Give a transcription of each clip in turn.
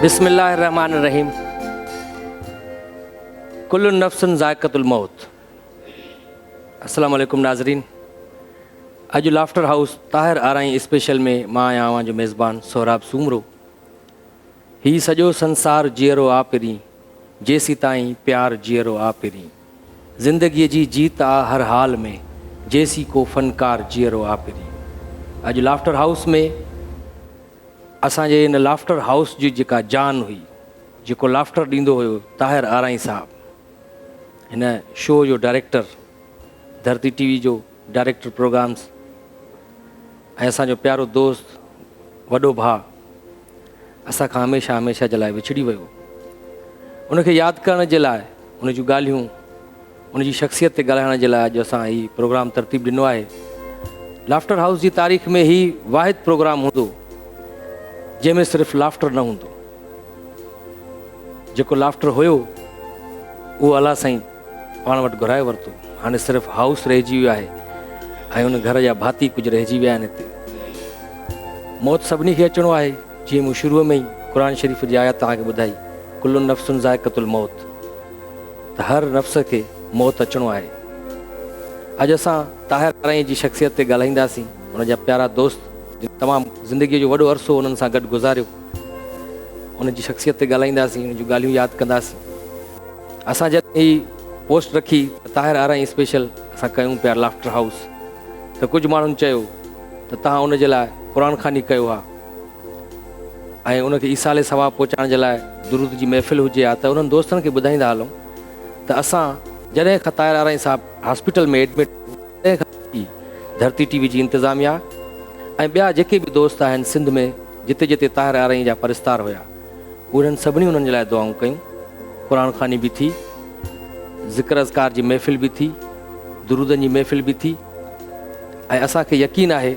बिस्मिल्लाहिर्रहमानिर्रहीम। कुल्लु नफ्सन ज़ाइक़तुल मौत। अस्सलामु अलैकुम नाज़रीन। अॼु लाफ्टर हाउस ताहिर आराई स्पेशल में मां आहियां अवां जो मेज़बान सोहराब सूमरो। ही सॼो संसार जीअरो आ पिरी, जेसी ताईं प्यार जीअरो आ पिरी। ज़िंदगीअ जी जीत आ हर हाल में, जेसी को फ़नकार जीअरो आ पिरी। अॼु लाफ्टर हाउस में असांजे इन लाफ्टर हाउस जी जेका जान हुई, जेको लाफ्टर ॾींदो हुयो, ताहिर आराई साहब, हिन शो जो डायरेक्टर, धरती टीवी जो डायरेक्टर प्रोग्राम्स, ऐं असांजो प्यारो दोस्त, वॾो भाउ, असांखां हमेशह हमेशह जे लाइ विछड़ी वियो। उनखे यादि करण जे लाइ, उन जूं ॻाल्हियूं, उनजी शख़्सियत ते ॻाल्हाइण जे लाइ अॼु असां हीउ प्रोग्राम तरतीब ॾिनो आहे। लाफ्टर हाउस जी तारीख़ में ही वाहिद प्रोग्राम हूंदो जंहिंमें सिर्फ़ु लाफ्टर न हूंदो। जेको लाफ्टर हुयो उहो अलाह साईं पाण वटि घुराए वरितो। हाणे सिर्फ़ु हाउस रहिजी वियो आहे ऐं उन घर जा भाती कुझु रहिजी विया आहिनि हिते। मौत सभिनी खे अचिणो आहे, जीअं मूं शुरूअ में ई क़ुर शरीफ़ जी आयत तव्हांखे ॿुधाई, कुल्लु नफ्सुन ज़ाइक़तुल मौत, त हर नफ़्स खे मौत अचिणो आहे। अॼु असां ताहिर आराई जी शख़्सियत ते ॻाल्हाईंदासीं, उनजा प्यारा दोस्त, तमामु ज़िंदगीअ जो वॾो अरसो उन्हनि सां गॾु गुज़ारियो, उनजी शख़्सियत ते ॻाल्हाईंदासीं, उन जूं ॻाल्हियूं यादि कंदासीं। असां जॾहिं ही पोस्ट रखी ताहिर आराई स्पेशल असां कयूं पिया लाफ्टर हाउस, त कुझु माण्हुनि चयो त तव्हां उनजे लाइ क़ुर ख़ानी कयो आहे ऐं उनखे ईसाले सवाबु पहुचाइण जे लाइ दुरूद जी महफ़िल हुजे हा। त उन्हनि दोस्तनि खे ॿुधाईंदा हलूं त असां जॾहिं खां ताहिर आराई साहब हॉस्पिटल में एडमिट, तॾहिं खां धरती टीवी जी इंतिज़ामिया ऐं ॿिया जेके बि दोस्त आहिनि सिंध में, जिते जिते ताहिर आराई जा परिस्तार हुया, उन्हनि सभिनी उन्हनि जे लाइ दुआऊं कयूं। क़ुर ख़ानी बि थी, ज़िक्र अज़कार जी महफ़िल बि थी, दुरूदनि जी महफ़िल बि थी। ऐं असांखे यकीन आहे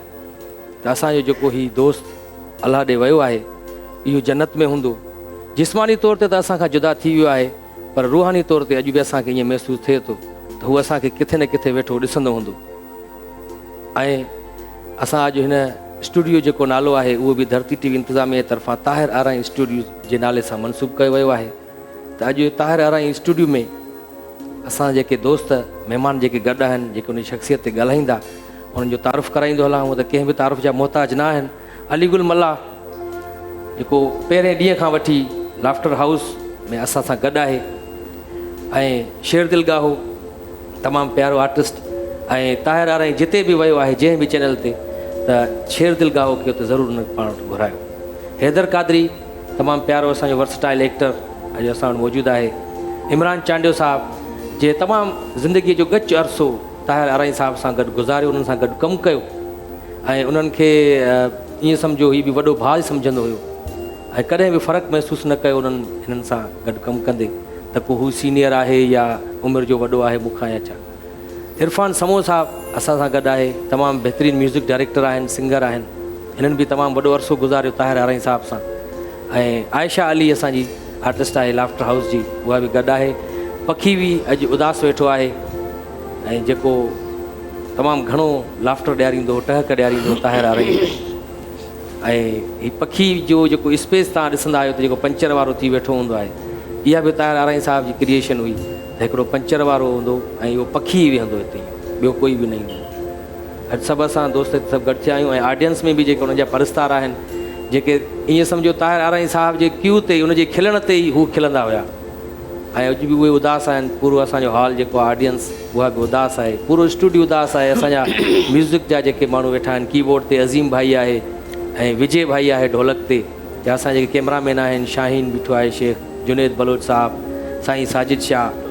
त असांजो जेको ही दोस्त अलाह ॾे वियो आहे, इहो जन्नत में हूंदो। जिस्मानी तौर ते त असांखां जुदा थी वियो आहे, पर रूहानी तौर ते अॼु बि असांखे ईअं महसूसु थिए थो त हू असांखे किथे न किथे वेठो ॾिसंदो हूंदो। ऐं असां अॼु हिन स्टूडियो जेको नालो आहे, उहो बि धरती टीवी इंतिज़ामिया जे तरफ़ां ताहिर आराई स्टूडियो जे नाले सां मनसूब कयो वियो आहे। त अॼु ताहिर आराई स्टूडियो में असां जेके दोस्त महिमान जेके गॾु आहिनि, जेके उन शख़्सियत ते ॻाल्हाईंदा, उन्हनि जो तारुफ़ कराईंदो हलां। उहो त कंहिं बि तारुफ़ जा मोहताज न आहिनि। अलीगुल मल्ला जेको पहिरें ॾींहं खां वठी लाफ्टर हाउस में असां सां गॾु आहे, ऐं शेर दिल गाहो तमामु प्यारो आर्टिस्ट, ऐं ताहिर आराई जिते बि वियो आहे जंहिं बि चैनल ते, त शेर दिल गाहो खे त ज़रूरु उन पाण वटि घुरायो। हैदर कादरी तमामु प्यारो असांजो वर्सटाइल एक्टर अॼु असां वटि मौजूदु आहे। इमरान चांडियो साहब जे तमामु ज़िंदगीअ जो गच अरसो ताहिर आराई साहब सां गॾु गुज़ारियो, उन्हनि सां गॾु कमु कयो, ऐं उन्हनि खे ईअं सम्झो हीउ बि वॾो भाउ सम्झंदो हुयो, ऐं कॾहिं बि फ़र्क़ु महसूसु न कयो उन्हनि हिननि सां गॾु कमु कंदे त को हू सीनियर आहे या उमिरि जो वॾो आहे मूंखां या छा। इरफ़ान समो साहब असां सां गॾु आहे, तमामु बहितरीनु म्यूज़िक डायरेक्टर आहिनि, सिंगर आहिनि। हिननि बि तमामु वॾो अरसो गुज़ारियो ताहिर आराई साहब सां। ऐं आयशा अली असांजी आर्टिस्ट आहे लाफ्टर हाउस जी, उहा बि गॾु आहे। पखी बि अॼु उदास वेठो आहे, ऐं जेको तमामु घणो लाफ्टर ॾियारींदो, टहक ॾियारींदो ताहिर आराई। ऐं हीउ पखी जो जेको स्पेस तव्हां ॾिसंदा आहियो त जेको पंचर वारो थी वेठो हूंदो आहे, इहा बि ताहिर आराई साहब जी क्रिएशन हुई। त हिकिड़ो पंचर वारो हूंदो ऐं इहो पखी वेहंदो हिते, ॿियो कोई बि न ईंदो। अॼु सभु असां दोस्त सभु गॾु थिया आहियूं, ऐं ऑडियंस में बि जेके हुनजा परिस्तार आहिनि, जेके ईअं सम्झो ताहिर आराई साहब जे क्यू ते, उनजे खिलण ते ई हू खिलंदा हुया, ऐं अॼु बि उहे उदास आहिनि। पूरो असांजो हॉल जेको आहे ऑडियंस, उहा बि उदास आहे, पूरो स्टूडियो उदास आहे। असांजा म्यूज़िक जा जेके माण्हू वेठा आहिनि, कीबोर्ड ते अज़ीम भाई आहे, ऐं विजय भाई आहे ढोलक ते, या असां जेके कैमरामैन आहिनि, शाहीन बीठो आहे, शेख जुनेद बलोच साहब, साईं साजिद शाह,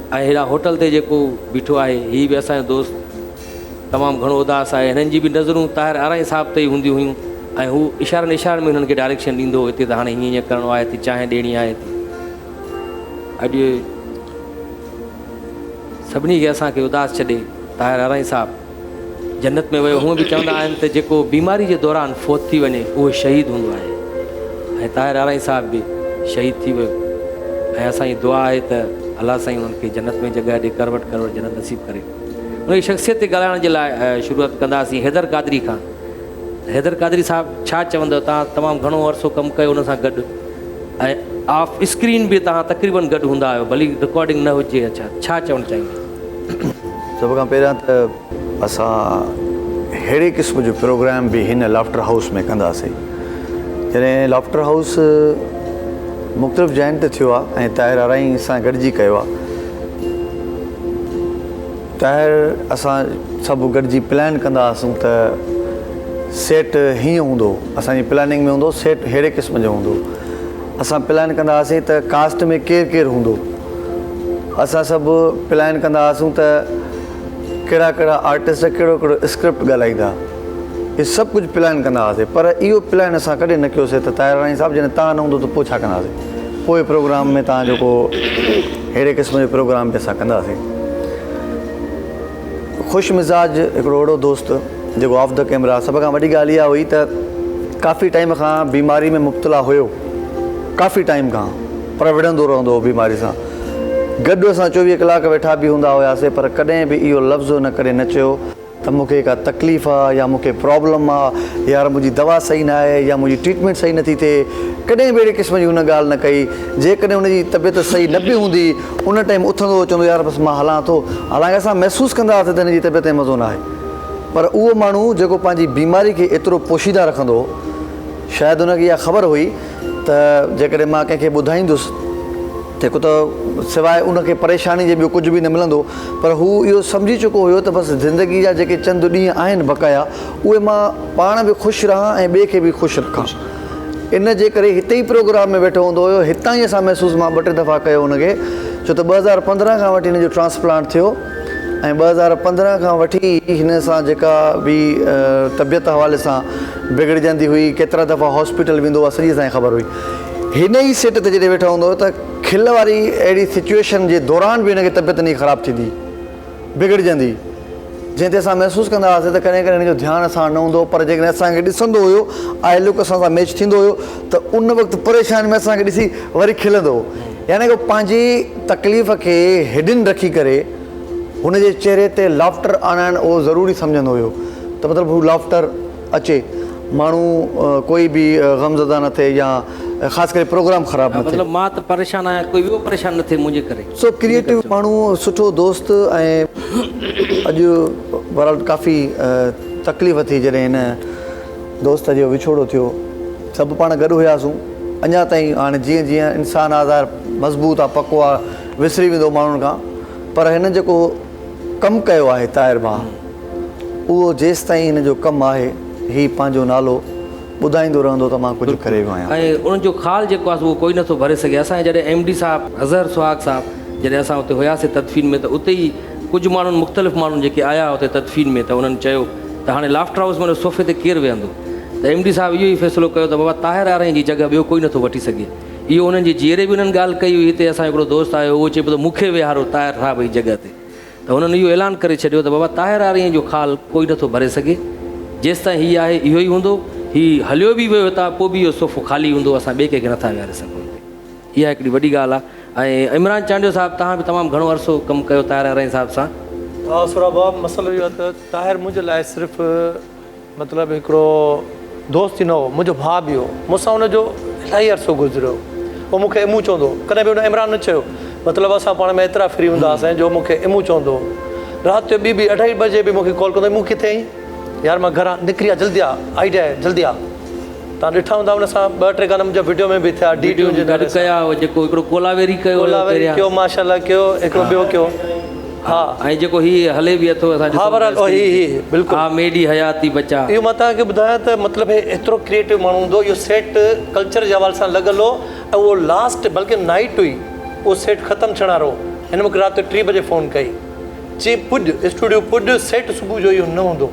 ऐं हेॾा होटल ते जेको बीठो आहे, हीअ बि असांजो दोस्त तमामु घणो उदास आहे। हिननि जी बि नज़रूं ताहिर आराई साहब ते ई हूंदियूं हुयूं, ऐं हू इशारनि इशारनि में हुननि खे डायरेक्शन ॾींदो, हिते त हाणे हीअं हीअं करिणो आहे, हिते चांहि ॾियणी आहे। अॼु सभिनी खे असांखे उदास छॾे ताहिर आराई साहब जन्नत में वियो। हूअं बि चवंदा आहिनि त जेको बीमारी जे दौरान फ़ौत थी वञे उहो शहीद हूंदो आहे, ऐं ताहिर आराई साहब बि शहीद थी वियो। ऐं असांजी दुआ आहे त अलाह साईं उन्हनि खे जन्नत में जॻह ॾे, करवट करवट जन्नत नसीब करे। उनजी शख़्सियत ते ॻाल्हाइण जे लाइ शुरूआत कंदासीं हैदर कादरी खां। हैदर कादरी साहब छा चवंदव? तव्हां तमामु घणो अरसो कमु कयो उन सां गॾु, ऐं ऑफ स्क्रीन बि तव्हां तक़रीबन गॾु हूंदा आहियो, भली रिकॉर्डिंग न हुजे। अच्छा, छा चवणु चाहींदा? सभ खां पहिरियां त असां अहिड़े क़िस्म जो प्रोग्राम बि हिन लाफ्टर हाउस में कंदासीं। जॾहिं लाफ्टर हाउस मुख़्तलिफ़ जैन ते थियो आहे ऐं ताहिर आराई सां गॾिजी कयो आहे। ताहिर असां सभु गॾिजी प्लान कंदा हुआसीं त सेट हीअं हूंदो, असांजी प्लानिंग में हूंदो सेट अहिड़े क़िस्म जो हूंदो। असां प्लान कंदा हुआसीं त कास्ट में केरु केरु हूंदो। असां सभु प्लान कंदा हुआसीं त कहिड़ा कहिड़ा आर्टिस्ट कहिड़ो कहिड़ो स्क्रिप्ट ॻाल्हाईंदा। इहे सभु कुझु प्लान कंदा हुआसीं, पर इहो प्लान असां कॾहिं न कयोसीं त ताहिर राणी साहिबु जॾहिं तव्हां न हूंदो त पोइ छा कंदासीं। पोइ प्रोग्राम में तव्हां जेको अहिड़े क़िस्म जो प्रोग्राम बि असां कंदासीं। ख़ुशि मिज़ाज हिकिड़ो अहिड़ो दोस्त जेको ऑफ द कैमरा, सभ खां वॾी ॻाल्हि इहा हुई त काफ़ी टाइम खां बीमारी में मुब्तला हुयो, काफ़ी टाइम खां, पर विढ़ंदो रहंदो हो बीमारी सां। गॾु असां 24 कलाक वेठा बि हूंदा हुआसीं, पर कॾहिं बि इहो लफ़्ज़ न करे न चयो त मूंखे का तकलीफ़ आहे या मूंखे प्रॉब्लम आहे, यार मुंहिंजी दवा सही न आहे या मुंहिंजी ट्रीटमेंट सही नथी थिए। कॾहिं बि अहिड़े क़िस्म जी हुन ॻाल्हि न कई। जेकॾहिं हुनजी तबियत सही न बि हूंदी, उन टाइम उथंदो चवंदो यार बसि मां हलां थो। हालांकि असां महसूसु कंदा हुआसीं त हिनजी तबियत में मज़ो न आहे, पर उहो माण्हू जेको पंहिंजी बीमारी खे एतिरो पोशीदा रखंदो हो, शायदि हुनखे इहा ख़बर हुई त जेकॾहिं मां कंहिंखे ॿुधाईंदुसि जेको त सवाइ उनखे परेशानी जे ॿियो कुझु बि न मिलंदो, पर हू इहो सम्झी चुको हुयो त बसि ज़िंदगी जा जेके चंद ॾींहं आहिनि बक़ाया, उहे मां पाण बि ख़ुशि रहां ऐं ॿिए खे बि ख़ुशि रखां। इन जे करे हिते ई प्रोग्राम में वेठो हूंदो हुयो। हितां ई असां महसूसु मां 2-3 दफ़ा कयो हुनखे, छो त 2015 खां वठी हिन जो ट्रांसप्लांट थियो ऐं 2015 खां वठी हिन सां जेका बि तबियत हवाले सां बिगड़जंदी हुई, केतिरा दफ़ा हॉस्पिटल वेंदो आहे, सॼी असांखे ख़बर हुई। हिन ई सेट ते जॾहिं वेठो हूंदो त खिल वारी अहिड़ी सिचुएशन जे दौरान बि हिनखे तबियत नहीं ख़राबु थींदी, बिगड़जंदी, जंहिं ते असां महसूसु कंदा हुआसीं त कॾहिं कॾहिं हिन जो ध्यानु असां न हूंदो। पर जेकॾहिं असांखे ॾिसंदो हुयो, आहे लुक असां सां मैच थींदो हुयो, त उन वक़्तु परेशानी में असांखे ॾिसी वरी खिलंदो हो। यानी कि पंहिंजी तकलीफ़ खे हिडन रखी करे हुनजे चेहरे ते लाफ्टर आणणु उहो ज़रूरी सम्झंदो हुयो, त मतिलबु हू लाफ्टर अचे, माण्हू कोई बि ग़मज़दा न थिए या ख़ासि करे प्रोग्राम ख़राबु न थिए। मतिलबु मां त परेशान आहियां, कोई ॿियो परेशान न थिए मुंहिंजे करे। सो क्रिएटिव माण्हू, सुठो दोस्त। ऐं अॼु बहरहाल काफ़ी तकलीफ़ थी जॾहिं हिन दोस्त जो विछोड़ो थियो। सभु पाण गॾु हुयासीं अञा ताईं। हाणे जीअं जीअं इंसानु आज़ार मज़बूत आहे, पको आहे, विसरी वेंदो माण्हुनि खां, पर हिन जेको कमु कयो आहे ताहिर भाउ, उहो जेसि ताईं हिन जो कमु आहे, हीउ पंहिंजो नालो ॿुधाईंदो रहंदो त मां कुझु करे वियो आहियां। ऐं उनजो ख़ाल जेको आहे उहो कोई नथो भरे सघे। असांजे जॾहिं MD साहिबु अज़हर सुहाग साहिबु जॾहिं असां उते हुयासीं तदफ़ीन में, त उते ई कुझु माण्हुनि मुख़्तलिफ़ माण्हुनि जेके आया हुते तदफ़ीन में, त उन्हनि चयो त हाणे लाफ्टर हाउस में सोफ़े ते केरु वेहंदो। त MD साहिबु इहो ई फ़ैसिलो कयो त बाबा ताहिर आराई जी जॻह ॿियो कोई नथो वठी सघे। इहो उन्हनि जे जीअरे बि उन्हनि ॻाल्हि कई हुई। हिते असांजो हिकिड़ो दोस्त आयो, उहो चए पियो त मूंखे विहारो ताहिर साहिब जी जॻह ते। त हुननि इहो ऐलान करे छॾियो त बाबा ताहिर आराई जो ख़ाल कोई नथो भरे सघे। जेसि ताईं हीअ आहे इहो ई हूंदो, हीउ हलियो बि वियो हितां, पोइ बि इहो सोफ़ो ख़ाली हूंदो, असां ॿिए कंहिंखे नथा विहारे सघूं। इहा हिकिड़ी वॾी ॻाल्हि आहे। ऐं इमरान चांडियो साहिबु, तव्हां बि तमामु घणो अरसो कमु कयो ताहिर आराई साहिब सां। हा सुराबा, मसइलो इहो आहे त ताहिर मुंहिंजे लाइ सिर्फ़ु मतिलबु हिकिड़ो दोस्त ई न हो, मुंहिंजो भाउ बि हो। मूंसां हुनजो इलाही अरसो गुज़रियो। पोइ मूंखे इमू चवंदो, कॾहिं बि हुन इमरान न चयो। मतिलबु असां पाण में एतिरा फ्री हूंदा हुआसीं जो मूंखे इमू चवंदो। राति जो 2-2 बजे बि मूंखे कॉल कंदो, मूं किथे आई यार, मां घरां निकिरी आहे, जल्दी आहे, आइडिया आहे, जल्दी आहे। तव्हां ॾिठा हूंदा हुन सां 2-3 गाना मुंहिंजा वीडियो में बि थिया, DD जे नाले सां कया, जेको हिकिड़ो कोलावेरी कयो, कोलावेरी कयो, माशाल्लाह कयो, हिकिड़ो ॿियो कयो। हा, ऐं जेको हीअ हले बि अथो असां, हा बराबरि, बिल्कुलु, हा मेडी हयाती बचा। इहो मां तव्हांखे ॿुधायां त मतिलबु एतिरो क्रिएटिव माण्हू हूंदो। इहो सेट कल्चर जे हवाले सां लॻल हो ऐं उहो लास्ट बल्कि नाइट हुई, उहो सेट ख़तमु थियण वारो। हिन मूंखे राति जो 3 बजे फ़ोन कई, चई पुॼ स्टूडियो पुॼ, सेट सुबुह जो इहो न हूंदो,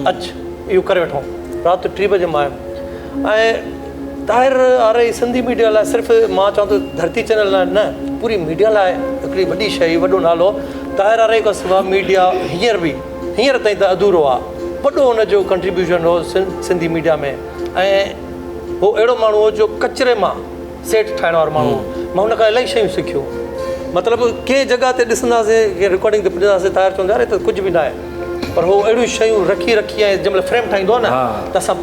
अचु इहो करे वठूं। राति जो 3 बजे मां आयुमि। ऐं ताहिर आराई सिंधी मीडिया लाइ सिर्फ़ु मां चवां थो धरती चैनल लाइ न, पूरी मीडिया लाइ हिकिड़ी वॾी शइ, वॾो नालो। ताहिर आराई खां सवाइ मीडिया हींअर ताईं त अधूरो आहे। वॾो हुनजो कंट्रीब्यूशन हो सिंधी मीडिया में। ऐं उहो अहिड़ो माण्हू हो जो कचिरे मां सेट ठाहिण वारो माण्हू। मां हुन खां इलाही शयूं सिखियूं। मतिलबु कंहिं जॻह ते ॾिसंदासीं, कंहिं रिकॉर्डिंग ते पुॼंदासीं, ताहिर चवंदा अरे त कुझु बि न आहे, पर उहो अहिड़ियूं शयूं रखी ऐं जंहिंमहिल फ्रेम ठाहींदो आहे न, त असां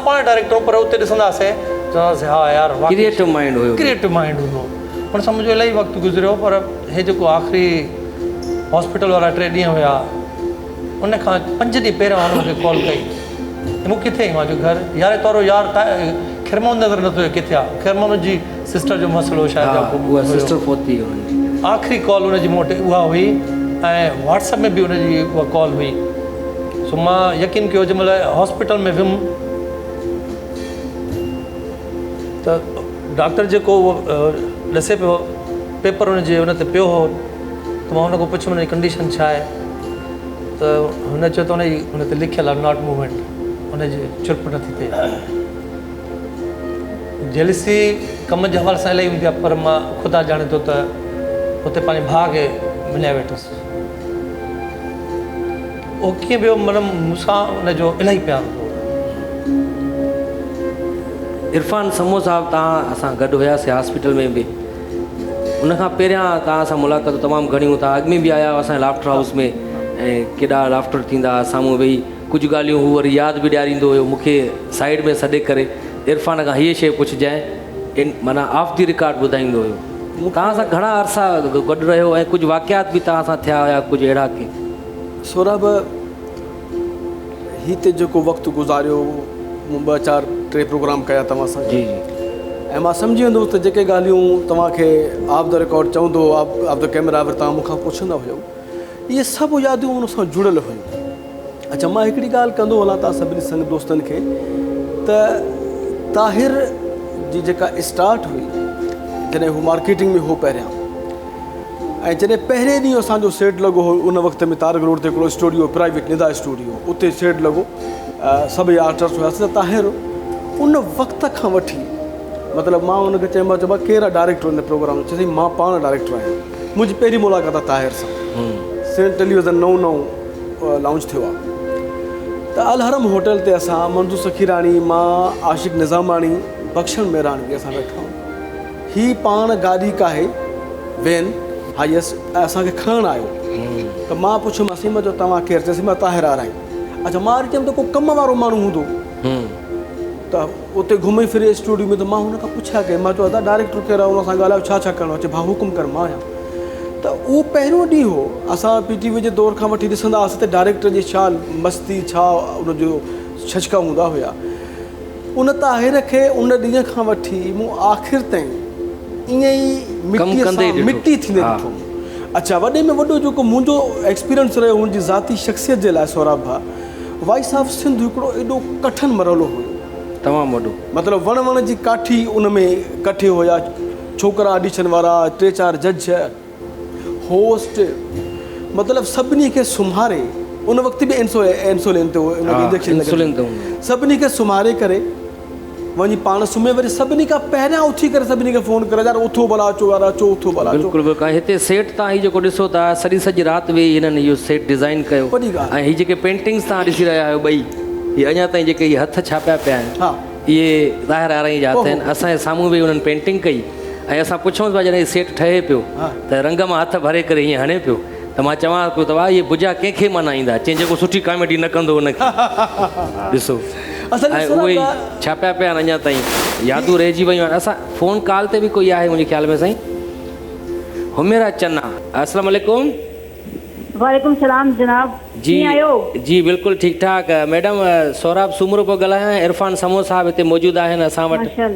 पाण डायरेक्टर, पर उते ॾिसंदासीं चवंदासीं हा यार क्रिएटिव माइंड हुयो क्रिएटिव माइंड हूंदो हुन सां मुंहिंजो इलाही वक़्तु गुज़रियो पर हे जेको आख़िरी हॉस्पिटल वारा 3 ॾींहं हुया उन खां 5 ॾींहं पहिरियों हुन मूंखे कॉल कई मूं किथे आई मां जो घर यार तोरो यार खिरमोन नज़र नथो अचे किथे आहे खिरमोन जी सिस्टर जो मसइलो शायदि उहा सिस्टर पहुती हुनजी आख़िरी कॉल हुनजी मूं वटि उहा हुई ऐं व्हाट्सएप में बि हुनजी उहा कॉल हुई सो मां यकीन कयो जंहिं महिल हॉस्पिटल में वियुमि त डॉक्टर जेको उहो ॾसे पियो पेपर हुनजे हुन ते पियो हो त मां हुन खां पुछियुमि हुनजी कंडीशन छा आहे त हुन चयो त हुन ते लिखियलु आहे नॉट मूवमेंट हुनजी चुप नथी थिए जेलिसी कम जे हवाले सां इलाही हूंदी आहे पर मां ख़ुदा ॼाणे थो त हुते पंहिंजे भाउ खे मिलिया वेठुसि उहो कीअं वियो मतिलबु मूंसां हुनजो इलाही प्यारु हो इरफान समो साहब तव्हां असां गॾु हुयासीं हॉस्पिटल में बि उनखां पहिरियां तव्हां सां मुलाक़ात तमामु घणियूं तव्हां अॻु में बि आया असांजे लाफ्टर हाउस में ऐं केॾा लाफ्टर थींदा साम्हूं वेही कुझु ॻाल्हियूं हू वरी यादि बि ॾियारींदो हुयो मूंखे साइड में सॾे करे इरफान खां हीअ शइ पुछजांइ माना ऑफ दी रिकॉर्ड ॿुधाईंदो हुयो तव्हां सां घणा अरसा गॾु रहियो ऐं कुझु वाक़ियात बि तव्हां सां थिया हुया कुझु अहिड़ा की सौरभ हिते जेको वक़्तु गुज़ारियो मूं 2-4 प्रोग्राम कया तव्हां सां जी ऐं मां सम्झी वेंदो त जेके ॻाल्हियूं तव्हांखे ऑफ द रिकॉर्ड चवंदो ऑफ द कैमरा अगरि तव्हां मूंखां पुछंदा हुयो इहे सभु यादियूं हुन सां जुड़ियल हुयूं अच्छा मां हिकिड़ी ॻाल्हि कंदो हलां तव्हां सभिनी संग दोस्तनि खे त ताहिर जी जेका स्टार्ट हुई जॾहिं हू मार्केटिंग में हो पहिरियां ऐं जॾहिं पहिरें ॾींहुं असांजो सेट लॻो हो उन वक़्त में तारक रोड ते हिकिड़ो स्टूडियो प्राइवेट निदा स्टूडियो उते सेट लॻो सभई आर्टिस्ट हुआसीं त ताहिर उन वक़्त खां वठी मतिलबु मां हुनखे चयोमांसि केरु आहे डायरेक्टर हिन प्रोग्राम जो चई मां पाण डायरेक्टर आहियां मुंहिंजी पहिरीं मुलाक़ात आहे ताहिर सां सेंट टेलीविज़न नओं लॉन्च थियो आहे त अलहरम होटल ते असां मंजू सखीराणी मां आशिक़ निज़ामाणी बख्शण मेहराणी असां वेठा आहियूं ही पाण गाॾी काहे वैन हाईएस्ट असांखे खणणु आयो त मां पुछियोमांसि मां चयो तव्हां केरु चयोसीं मां ताहिर आराई अच्छा मां वरी चयुमि त को कम वारो माण्हू हूंदो त उते घुमे फिरे स्टूडियो में त मां हुन खां पुछिया कई मां चयो दादा डायरेक्टर केरु आहे हुन सां ॻाल्हायो छा करिणो आहे चए भाउ हुकुम कर मां आहियां त उहो पहिरियों ॾींहुं हो असां PTV जे दौर खां वठी ॾिसंदा हुआसीं त डायरेक्टर जी छा मस्ती छा उनजो छचका हूंदा हुया उन ताहिर खे उन ॾींहं खां वठी मूं आख़िर ताईं ईअं ई मिटी थींदे ॾिठो अच्छा वॾे में वॾो जेको मुंहिंजो एक्सपीरियंस रहियो हुनजी ज़ाती शख़्सियत जे लाइ सौरभ भाउ वॉइस ऑफ सिंध हिकिड़ो एॾो कठिन मरहलो हुयो तमामु वॾो मतिलबु वण जी काठी उन में कठे हुया छोकिरा ऑडिशन वारा 3-4 जज होस्ट मतिलबु सभिनी खे सुम्हारे उन वक़्त बि इंसुलिन ते इंजेक्शन सभिनी खे सुम्हारे करे वञी पाण सुम्हे वरी सभिनी खां पहिरियां उथी करे सभिनी खे फ़ोन करे यार उथो भला अचो यार अचो उथो भला बिल्कुलु बिल्कुलु हिते सेट तव्हां हीउ जेको ॾिसो था सॼी राति वेही हिननि इहो सेट डिज़ाइन कयो वॾी ॻाल्हि ऐं हीअ जेके पेंटिंग्स तव्हां ॾिसी रहिया आहियो ॿई इहे अञा ताईं जेके इहे हथ छापिया पिया आहिनि इहे ताहिर आराई जा हथ आहिनि असांजे साम्हूं वेही हुननि पेंटिंग कई ऐं असां पुछूं पिया जॾहिं सेट ठहे पियो त रंग मां हथ भरे करे हीअं हणे पियो त मां चवां पियो त वाह इहे भुजा कंहिंखे माना ईंदा चई जेको सुठी कॉमेडी न कंदो हुनखे ॾिसो ऐं उहे छापिया पिया आहिनि अञा ताईं यादूं रहिजी वियूं आहिनि असां फ़ोन कॉल ते बि कोई आहे मुंहिंजे ख़्याल में साईं हुमेरा चन्ना अस्सलाम वालेकुम वालेकुम सलाम जनाब जी जी बिल्कुलु ठीकु ठाक मैडम सौरभ सूमरो पियो ॻाल्हायां इरफान समो साहब हिते मौजूदु आहिनि असां वटि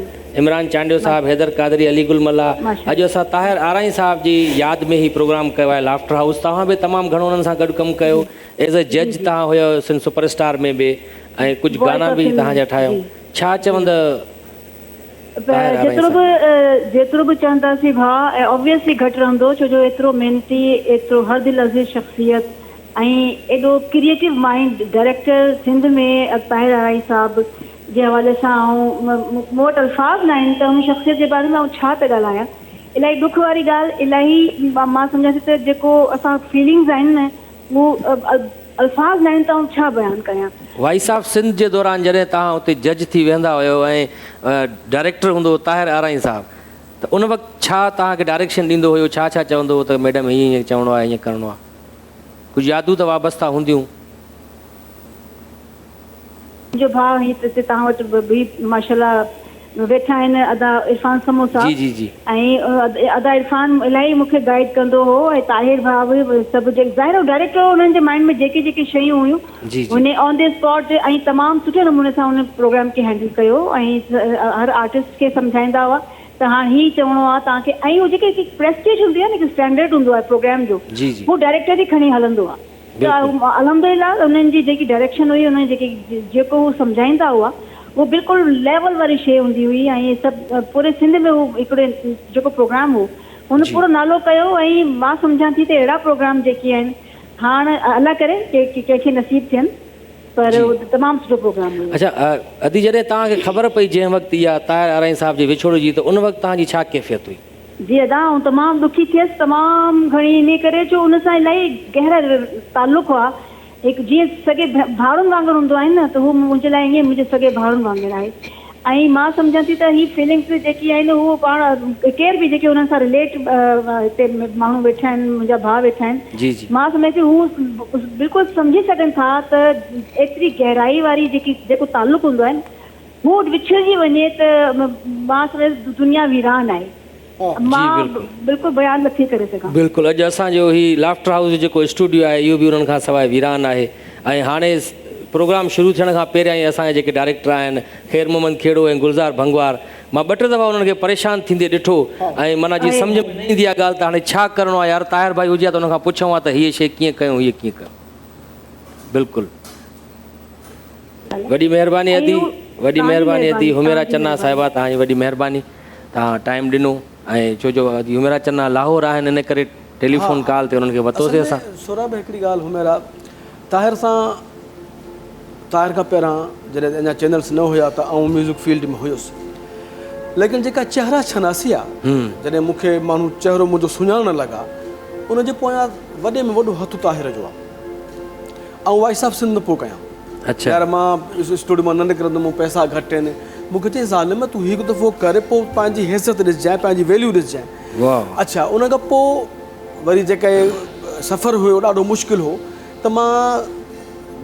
इमरान चांडियो साहब हैदर कादरी अली गुल मल्ला अॼु असां ताहिर आराई साहब जी यादि में ई प्रोग्राम कयो आहे लाफ्टर हाउस तव्हां बि तमामु घणो हुननि सां गॾु कमु कयो एज़ अ जज तव्हां हुयो सिंध सुपरस्टार में बि ऐं कुझु गाना बि तव्हांजा ठाहियो छा चवंदा जेतिरो बि चवंदासीं भाउ ऐं ऑब्वियसली घटि रहंदो छो जो एतिरो महिनती एतिरो हर दिलि अज़ीज़ शख़्सियत ऐं एॾो क्रिएटिव माइंड डायरेक्टर सिंध में ताहिर आराई साहब जे हवाले सां ऐं मूं वटि अल्फाज़ न आहिनि त हुन शख़्सियत जे बारे में छा पिया ॻाल्हायां इलाही दुख वारी ॻाल्हि इलाही मां सम्झां थी त जेको असां फीलिंग्स आहिनि न उहो अल्फाज़ न आहिनि त छा बयानु कयां वॉइस ऑफ सिंध जे दौरान जॾहिं तव्हां उते जज थी वेंदा हुयो ऐं डायरेक्टर हूंदो ताहिर आराई साहब त उन वक़्तु छा तव्हांखे डायरेक्शन ॾींदो हुयो छा छा चवंदो हुओ त मैडम हीअं हीअं चवणो आहे हीअं करिणो आहे कुझु यादूं त वाबस्ता हूंदियूं मुंहिंजो भाउ हीअ तव्हां वटि बि माशाल्लाह वेठा आहिनि अदा इरफान समोसा जी जी जी ऐं अदा इरफान इलाही मूंखे गाइड कंदो हो ऐं ताहिर भाउ बि सभु जेके ज़ाहिर डायरेक्टर हुननि जे माइंड में जेके जेके शयूं हुयूं जी जी हुन ऑन द स्पॉट ऐं तमामु सुठे नमूने सां हुन प्रोग्राम खे हैंडल कयो ऐं हर आर्टिस्ट खे सम्झाईंदा हुआ त हाणे हीअ चवणो आहे तव्हांखे ऐं उहो जेके प्रेस्टीज हूंदी आहे न हिकु स्टैंडर्ड हूंदो आहे प्रोग्राम जो जी जी उहो डायरेक्टर ई खणी हलंदो आहे त अलहमदिल्ला उन्हनि जी जेकी डायरेक्शन हुई उन्हनि जेको हू सम्झाईंदा हुआ वो बिल्कुलु लेवल वारी शइ हूंदी हुई ऐं सभु पूरे सिंध में उहो हिकिड़े जेको प्रोग्राम हो हुन पूरो नालो कयो ऐं मां सम्झां थी त अहिड़ा प्रोग्राम जेके आहिनि हाणे अलाह करे कंहिंखे नसीब थियनि पर तमामु सुठो प्रोग्राम हुयो। अच्छा अदी जॾहिं तव्हांखे ख़बर पई जंहिं वक़्तु इहा ताहिर आराई साहिब जे विछोड़ जी त उन वक़्तु तव्हांजी छा कैफ़ियत हुई? जी अदा ऐं तमामु दुखी थियसि तमामु घणी इन करे छो उन सां इलाही गहरा तालुक़ु आहे हिकु जीअं सॻे भाउरनि वांगुरु हूंदो आहे न त हू मुंहिंजे लाइ ईअं मुंहिंजे सॻे भाउरनि वांगुरु आहे ऐं मां सम्झां थी त हीअ फीलिंग्स जेकी आहिनि उहो पाण केर बि जेके हुननि सां रिलेट हिते माण्हू वेठा आहिनि मुंहिंजा भाउ वेठा आहिनि जी जी मां सम्झां थी हू बिल्कुलु सम्झी सघनि था त एतिरी गहराई वारी जेको तालुक़ु हूंदो आहे न हू विछड़जी वञे त मां सम्झां दुनिया वीरान आहे मां बिल्कुलु बयानु नथी करे सघां। बिल्कुलु अॼु असांजो ही लाफ्टर हाउस जो जेको स्टूडियो आहे इहो बि उन्हनि खां सवाइ वीरान आहे ऐं हाणे प्रोग्राम शुरू थियण खां पहिरियां ई असांजा जेके डायरेक्टर आहिनि ख़ैर मोहम्मद खेड़ो ऐं गुलज़ार भंगवार मां ॿ टे दफ़ा उन्हनि खे परेशान थींदे ॾिठो ऐं माना जीअं सम्झ में न ईंदी आहे ॻाल्हि त हाणे छा करिणो आहे यार ताहिर भाई हुजे त हुन खां पुछूं आहे त हीअ शइ कीअं कयूं हीअ कीअं कयूं। बिल्कुलु वॾी महिरबानी अदी वॾी महिरबानी अदी हुमेरा चन्ना साहिबा तव्हांजी वॾी महिरबानी तव्हां टाइम ॾिनो ऐं छो जो अदी हुमेरा चन्ना लाहौर आहिनि इन करे टेलीफोन कॉल ते उन्हनि खे वरितोसीं असां। सौरभ हिकिड़ी ॻाल्हि हुमेरा ताहिर खां पहिरां जॾहिं अञा चैनल्स न हुया त आउं म्यूज़िक फील्ड में हुयुसि लेकिन जेका चहिरा शनासी आहे जॾहिं मूंखे माण्हू चहिरो मुंहिंजो सुञाणण लॻा उनजे पोयां वॾे में वॾो हथु ताहिर जो आहे ऐं वाइस ऑफ सिंध न पोइ कयां। अच्छा यार मां स्टूडियो मां न निकिरंदुमि पैसा घटि आहिनि मूंखे चई ज़ालिम तूं हिकु दफ़ो करे पोइ पंहिंजी हैसियत ॾिसजांइ पंहिंजी वैल्यू ॾिसजांइ। वाह अच्छा उन खां पोइ वरी जेके सफ़रु हुयो ॾाढो मुश्किल हो त मां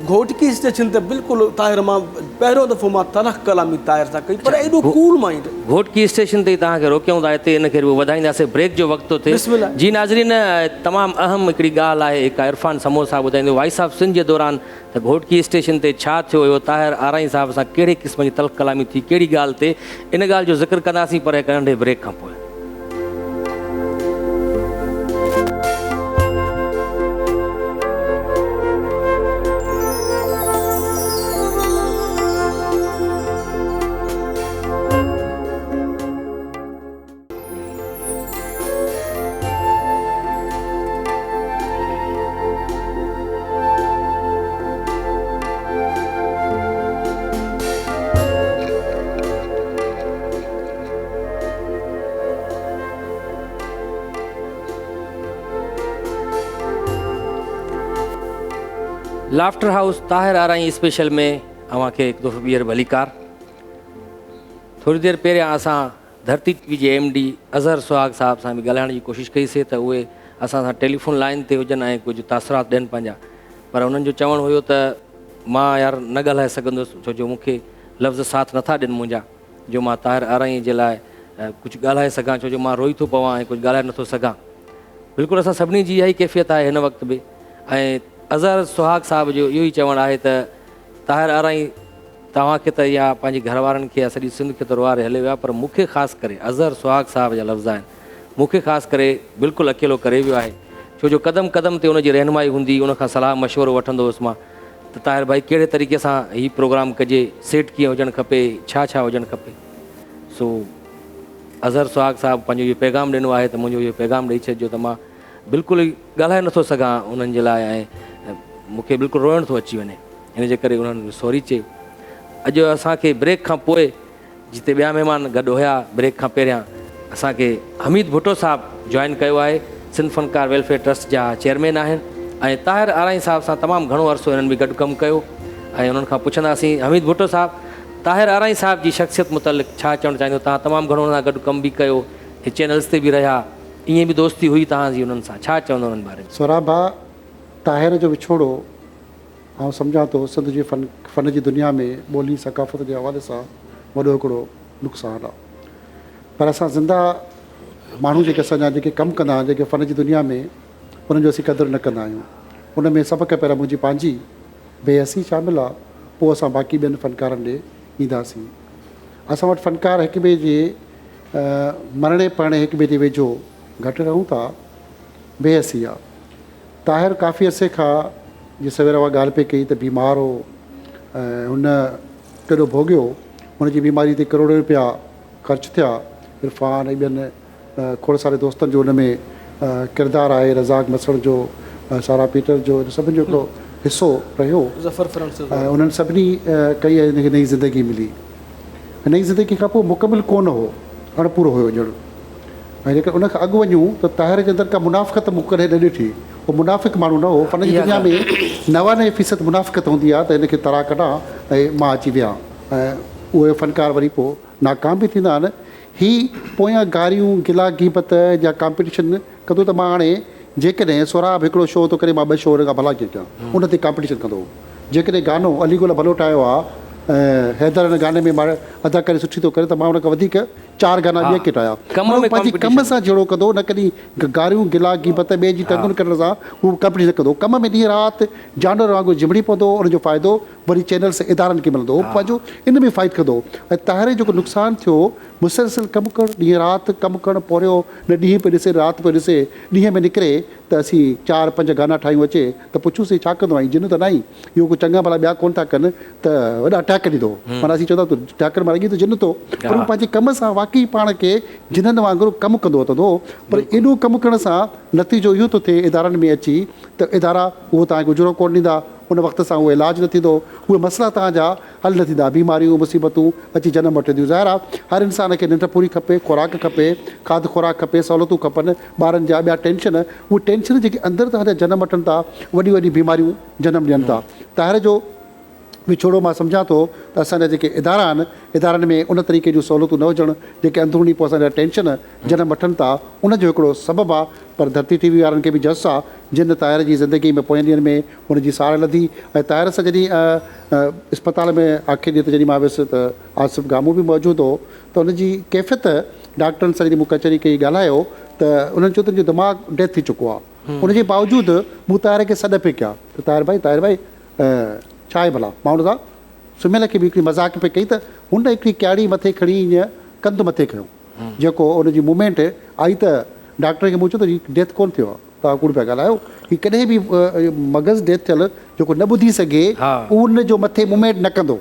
घोटकी स्टेशन ते बिल्कुलु ताहिर मां पहिरियों दफ़ो मां तलख कलामी ताहिर सां कई पर एॾो कूल माइंड घोटकी स्टेशन ते तव्हांखे रोकियूं था हिते इन खे वधाईंदासीं ब्रेक जो वक़्तु थिए जी नाज़रीन तमामु अहम हिकिड़ी ॻाल्हि आहे हिकु इरफान समोसा ॿुधाईंदो वाइस ऑफ सिंध जे दौरान त घोटकी स्टेशन ते छा थियो हुयो ताहिर आराई साहिब सां कहिड़े क़िस्म जी तलख कलामी थी कहिड़ी ॻाल्हि ते इन ॻाल्हि जो ज़िक्र कंदासीं पर हिकु नंढे ब्रेक खां पोइ। लाफ्टर हाउस ताहिर आराई स्पेशल में अव्हांखे हिकु दफ़ो ॿीहर भलीकार। थोरी देरि पहिरियां असां धरती टीवी जे MD अज़हर सुहाग साहिब सां बि ॻाल्हाइण जी कोशिशि कईसीं त उहे असां सां टेलीफोन लाइन ते हुजनि ऐं कुझु तासुरात ॾियनि पंहिंजा पर उन्हनि जो चवणु हुयो त मां यार न ॻाल्हाए सघंदुसि छो जो मूंखे लफ़्ज़ साथ नथा ॾियनि मुंहिंजा जो मां ताहिर आराई जे लाइ कुझु ॻाल्हाए सघां छो जो मां रोई थो पवां ऐं कुझु ॻाल्हाए नथो सघां। बिल्कुलु असां सभिनी जी इहा ई कैफ़ियत आहे हिन वक़्तु बि ऐं अज़हर सुहाग साहिब जो इहो ई चवणु आहे त ताहिर आराई तव्हांखे त या पंहिंजे घर वारनि खे या सॼी सिंध खे त रुआरे हले वियो आहे पर मूंखे ख़ासि करे अज़हर सुहाग साहिब जा लफ़्ज़ आहिनि मूंखे ख़ासि करे बिल्कुलु अकेलो करे वियो आहे छो जो क़दम क़दम ते उनजी रहनुमाई हूंदी उनखां सलाह मशवरो वठंदो हुउसि मां त ताहिर भाई कहिड़े तरीक़े सां हीउ प्रोग्राम कजे सेट कीअं हुजणु खपे छा छा हुजणु खपे। सो अज़हर सुहाग साहिबु पंहिंजो इहो पैगाम ॾिनो आहे त मुंहिंजो इहो पैगाम ॾेई छॾिजो त मां बिल्कुलु ई ॻाल्हाए नथो सघां उन्हनि जे लाइ ऐं मूंखे बिल्कुलु रोइण थो अची वञे हिन जे करे उन्हनि सॉरी चई। अॼु असांखे ब्रेक खां पोइ जिते ॿिया महिमान गॾु हुया ब्रेक खां पहिरियां असांखे हमीद भुट्टो साहिबु जॉइन कयो आहे सिंध फ़नकार वेलफेयर ट्रस्ट जा चेयरमैन आहिनि ऐं ताहिर आराई साहिब सां तमामु घणो अरसो हिननि बि गॾु कमु कयो ऐं उन्हनि खां पुछंदासीं हमीद भुट्टो साहिबु ताहिर आराई साहिब जी शख़्सियत मुतलिक़ छा चवणु चाहींदो तव्हां तमामु घणो हुन सां गॾु कमु बि कयो हे चैनल्स ते बि रहिया ईअं बि दोस्ती हुई तव्हांजी उन्हनि सां छा चवंदो उन्हनि बारे में। सौरभ भाउ ताहिर जो विछोड़ो ऐं सम्झां थो सिंध जी फ़न जी दुनिया में ॿोली सकाफ़त जे हवाले सां वॾो हिकिड़ो नुक़सानु आहे। पर असां ज़िंदा माण्हू जेके असांजा जेके कमु कंदा आहिनि, जेके फ़न जी दुनिया में, उन्हनि जो असीं क़दुरु न कंदा आहियूं। उन में सभ खां पहिरियों मुंहिंजी पंहिंजी बेहसी शामिलु आहे, पोइ असां बाक़ी ॿियनि फ़नकारनि ॾे ईंदासीं। असां वटि फ़नकार हिक ॿिए जे मरणे पढ़णे हिक ॿिए जे वेझो घटि रहूं था, बेहसी आहे। ताहिर काफ़ी अरसे खां जीअं सवेर उहा ॻाल्हि पई कई त बीमार हो, हुन केॾो भोॻियो, हुनजी बीमारी ते करोड़ो रुपया ख़र्चु थिया। इरफ़ान ऐं ॿियनि खोड़ सारे दोस्तनि जो हुन में किरदारु आहे, रज़ाक मसर जो, सारा पीटर जो, सभिनी जो हिकिड़ो हिसो रहियो। ऐं उन्हनि सभिनी कई हिनखे नई ज़िंदगी मिली। नई ज़िंदगी खां पोइ मुकमिल कोन हो, अणपूरो हुयो ॼण। ऐं जेकर उनखां अॻु वञूं त ताहिर जे अंदरि का मुनाफ़िक़त मूं कॾहिं न ॾिठी। उहो मुनाफ़िक़ माण्हू न हो। फ़न जी दुनिया में 99% मुनाफ़िक़त हूंदी आहे त हिनखे तरा कढां ऐं मां अची वियां, ऐं उहे फ़नकार वरी पोइ नाकाम बि थींदा आहिनि। हीअ पोयां गारियूं गिला गीबत या कॉम्पिटिशन कंदो त मां हाणे जेकॾहिं सोराब हिकिड़ो शो थो करे, मां 2 शो हुन खां भला कीअं कयां, उन ते कॉम्पिटिशन कंदो। जेकॾहिं गानो अली गुल भलो ठाहियो आहे, हैदर हिन गाने में मां अदाकारी सुठी थो करे, त मां हुन खां वधीक 4 गाना ॿिए खे ठाहिया। पंहिंजे कम सां जहिड़ो कंदो, न कॾहिं गारियूं गिला गीबत ॿिए जी टंगुनि करण सां उहो कॉम्पिटिशन कंदो। कम में ॾींहुं राति जानवर वांगुरु जिमड़ी पवंदो, उनजो फ़ाइदो वरी चैनल्स इदारनि खे मिलंदो, पंहिंजो इन में फाइट कंदो। ऐं ताहिरे जेको नुक़सानु थियो, मुसलसिल कमु करणु, ॾींहुं राति कमु करणु पवरियो, न ॾींहुं पियो ॾिसे राति पियो ॾिसे, ॾींहं में निकिरे त असीं 4-5 गाना ठाहियूं अचे त पुछूंसीं छा कंदो आई, जिन त न आई, इहो को चङा भला ॿिया कोन था कनि त वॾा अटैक ॾींदो। माना असीं चवंदा त टैकर मारे त जिन थो, पर उहो पंहिंजे कम सां वाक़ई पाण खे जिननि वांगुरु कमु कंदो वठंदो। पर एॾो कमु करण सां नतीजो इहो थो थिए इदारनि में अची त इदारा उहो तव्हांखे गुज़रो कोन ॾींदा, उन वक़्त सां उहो इलाजु न थींदो, उहे मसइला तव्हांजा हल न थींदा, बीमारियूं मुसीबतूं अची जनम वठंदियूं। ज़ाहिर आहे हर इंसान खे निंड पूरी खपे, खुराक खपे, खाध खुराक खपे, सहूलियतूं खपनि, ॿारनि जा ॿिया टेंशन, उहे टेंशन जेके अंदरि तव्हांजा जनम वठनि था, वॾी वॾी बीमारियूं जनम ॾियनि था। ताहिर जो विछोड़ो मां सम्झां थो त असांजा जेके इदारा आहिनि, इदारनि में उन तरीक़े जूं सहूलियतूं न हुजणु, जेके अंदरूनी पोइ असांजा टेंशन जनम वठनि था, उनजो हिकिड़ो सबबु आहे। पर धरती टीवी वारनि खे बि जस आहे, जिन ताहिर जी ज़िंदगी में पोयनि ॾींहंनि में हुनजी साड़ लधी। ऐं ताहिर सां जॾहिं इस्पताल में आख़िरी ॾींहं ते जॾहिं मां वियुसि त आसिफ़ गामू बि मौजूदु हो, त हुनजी कैफ़ियत डॉक्टरनि सां जॾहिं मूं कचहरी कई, ॻाल्हायो त उन्हनि चयो त मुंहिंजो दिमाग़ डेथ थी चुको आहे। उनजे बावजूदि मूं ताहिर खे सॾु पे कया त ताहिर भाई छा आहे भला। मां हुन सां सुम्हियल खे बि हिकिड़ी मज़ाक पे कई त हुन हिकिड़ी क्याड़ी मथे खणी ईअं कंधु मथे खयो, जेको हुनजी मूवमेंट आई त डॉक्टर खे मूं चयो त डेथ कोन थियो आहे, तव्हां कूड़ पिया ॻाल्हायो। हीअ कॾहिं बि मग़ज़ डेथ थियल जेको न ॿुधी सघे, उन जो मथे मूवमेंट न कंदो।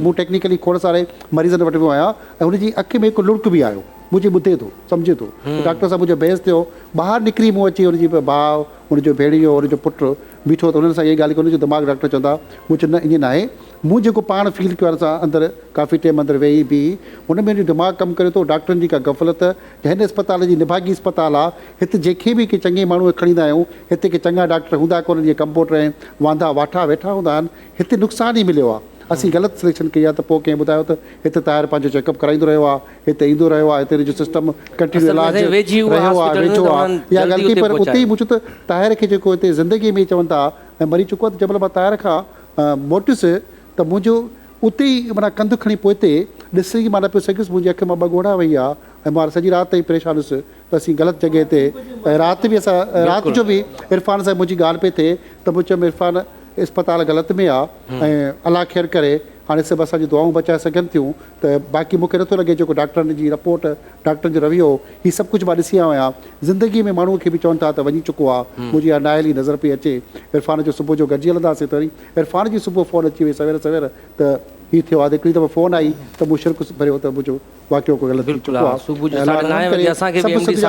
मूं टेक्निकली खोड़ सारे मरीज़नि वटि वियो आहियां, ऐं हुनजी अखि में हिकु लुड़क बि आयो, मुंहिंजे ॿुधे थो, सम्झे थो। डॉक्टर सां मुंहिंजो बहस थियो, ॿाहिरि निकिरी मूं अची हुनजी भाउ, हुनजो भेणियो, हुनजो पुटु बीठो, त हुननि सां इहा ॻाल्हि कोन्हे, जो दिमाग़ डॉक्टर चवंदा। मूं चयो न ईअं न आहे, मूं जेको पाण फील कयो आहे असां अंदरि काफ़ी टाइम अंदरि वेही बि, हुन में दिमाग़ कमु करे थो। डॉक्टरनि जी का गफ़लत, हिन इस्पताल जी निभागी इस्पताल आहे, हिते जेके बि के चङे माण्हू खणींदा आहियूं, हिते के चङा डॉक्टर हूंदा कोन, जीअं कंपाउंडर ऐं वांदा वाठा वेठा हूंदा आहिनि, हिते नुक़सानु ई मिलियो आहे। असीं ग़लति सिलेक्शन कई आहे, त पोइ कंहिं ॿुधायो त हिते ताहिर पंहिंजो चेकअप कराईंदो रहियो आहे, हिते ईंदो रहियो आहे, हिते जो सिस्टम कंटिन्यू इलाज रहियो आहे, वेझो आहे, इहा ॻाल्हि कई। पर उते ई मूं चयो त ताहिर खे जेको हिते ज़िंदगी में चवनि था ऐं मरी चुको आहे, त जंहिं महिल मां ताहिर खां मोटियुसि त मुंहिंजो उते ई माना कंधु खणी पोइ हिते ॾिसी मां न पियो सघियुसि, मुंहिंजी अखि मां 2 ॻोढ़ा वई आहे, ऐं मां सॼी राति ताईं परेशान हुयुसि त असीं ग़लति जॻह ते। राति बि असां राति जो बि इरफ़ान सां मुंहिंजी ॻाल्हि पई थिए, त मूं चयो इरफ़ान इस्पताल ग़लति में आहे, ऐं अलाह ख़ैर करे हाणे सभु असांजी दुआऊं बचाए सघनि थियूं। त बाक़ी मूंखे नथो लॻे जेको डॉक्टरनि जी रिपोर्ट, डॉक्टरनि जो रवैयो, हीअ सभु कुझु मां ॾिसी आयो आहियां। ज़िंदगी में माण्हूअ खे बि चवनि था त वञी चुको आहे, मुंहिंजी इहा नाइल ई नज़र पई अचे। इरफ़ान जो सुबुह जो गॾिजी हलंदासीं, त वरी इरफ़ान जी सुबुह फ़ोन अची वई सवेर सवेर त हीअ थियो आहे। हिकिड़ी दफ़ा फ़ोन आई त मूं शिरक भरियो त मुंहिंजो वाक़ियो को ग़लति थी चुको आहे।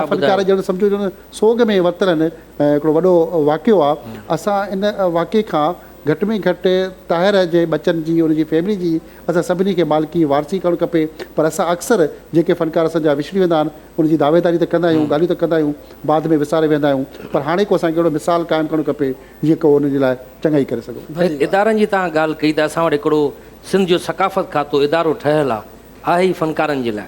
फनकार ॼण सम्झो ॼण सोग में वरितल आहिनि, हिकिड़ो वॾो वाक़ियो आहे। असां इन वाक़िए खां घटि में घटि ताहिर जे बचनि जी, हुनजी फैमिली जी असां सभिनी खे मालिकी वारसी करणु खपे। पर असां अक्सर जेके फ़नकार असांजा विछड़ी वेंदा आहिनि, उनजी दावेदारी त कंदा आहियूं, ॻाल्हियूं त कंदा आहियूं, बाद में विसारे वेंदा आहियूं। पर हाणे को असांखे अहिड़ो मिसाल क़ाइमु करणु खपे जीअं को हुनजे लाइ चङाई करे सघूं। इदारनि जी तव्हां ॻाल्हि कई त असां वटि हिकिड़ो सिंध जो सकाफ़त खातो इदारो ठहियलु आहे ई फ़नकारनि जे लाइ।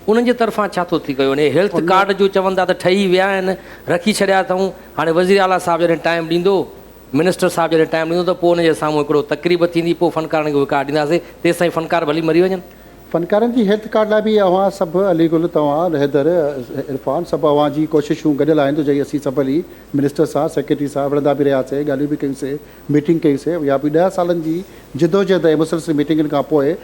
उन्हनि जे तरफ़ां छा थो थी कयो वञे? हेल्थ कार्ड जो चवनि था त ठही विया आहिनि, रखी छॾिया अथऊं। हाणे वज़ीर आला साहिबु जॾहिं टाइम ॾींदो, मिनिस्टर साहिबु जॾहिं टाइम ॾींदो, त पोइ हुनजे साम्हूं हिकिड़ो तक़रीब थींदी, पोइ फ़नकारनि खे उहे कार्ड ॾींदासीं। तेसिताईं फ़नकार भली मरी वञनि। फ़नकारनि जी हेल्थ कार्ड लाइ बि अवां सभु अलीगुल तव्हां हैदर इरफान सभु अवां जी कोशिशूं गॾियल आहिनि त जई असीं सभु हली मिनिस्टर सां सेक्रेटरी सां विढ़ंदा बि रहियासीं, ॻाल्हियूं बि कयूंसीं, मीटिंग कईसीं, या बि 10 सालनि जी जिदोजहद ऐं मुसलसिल मीटिंगनि खां पोइ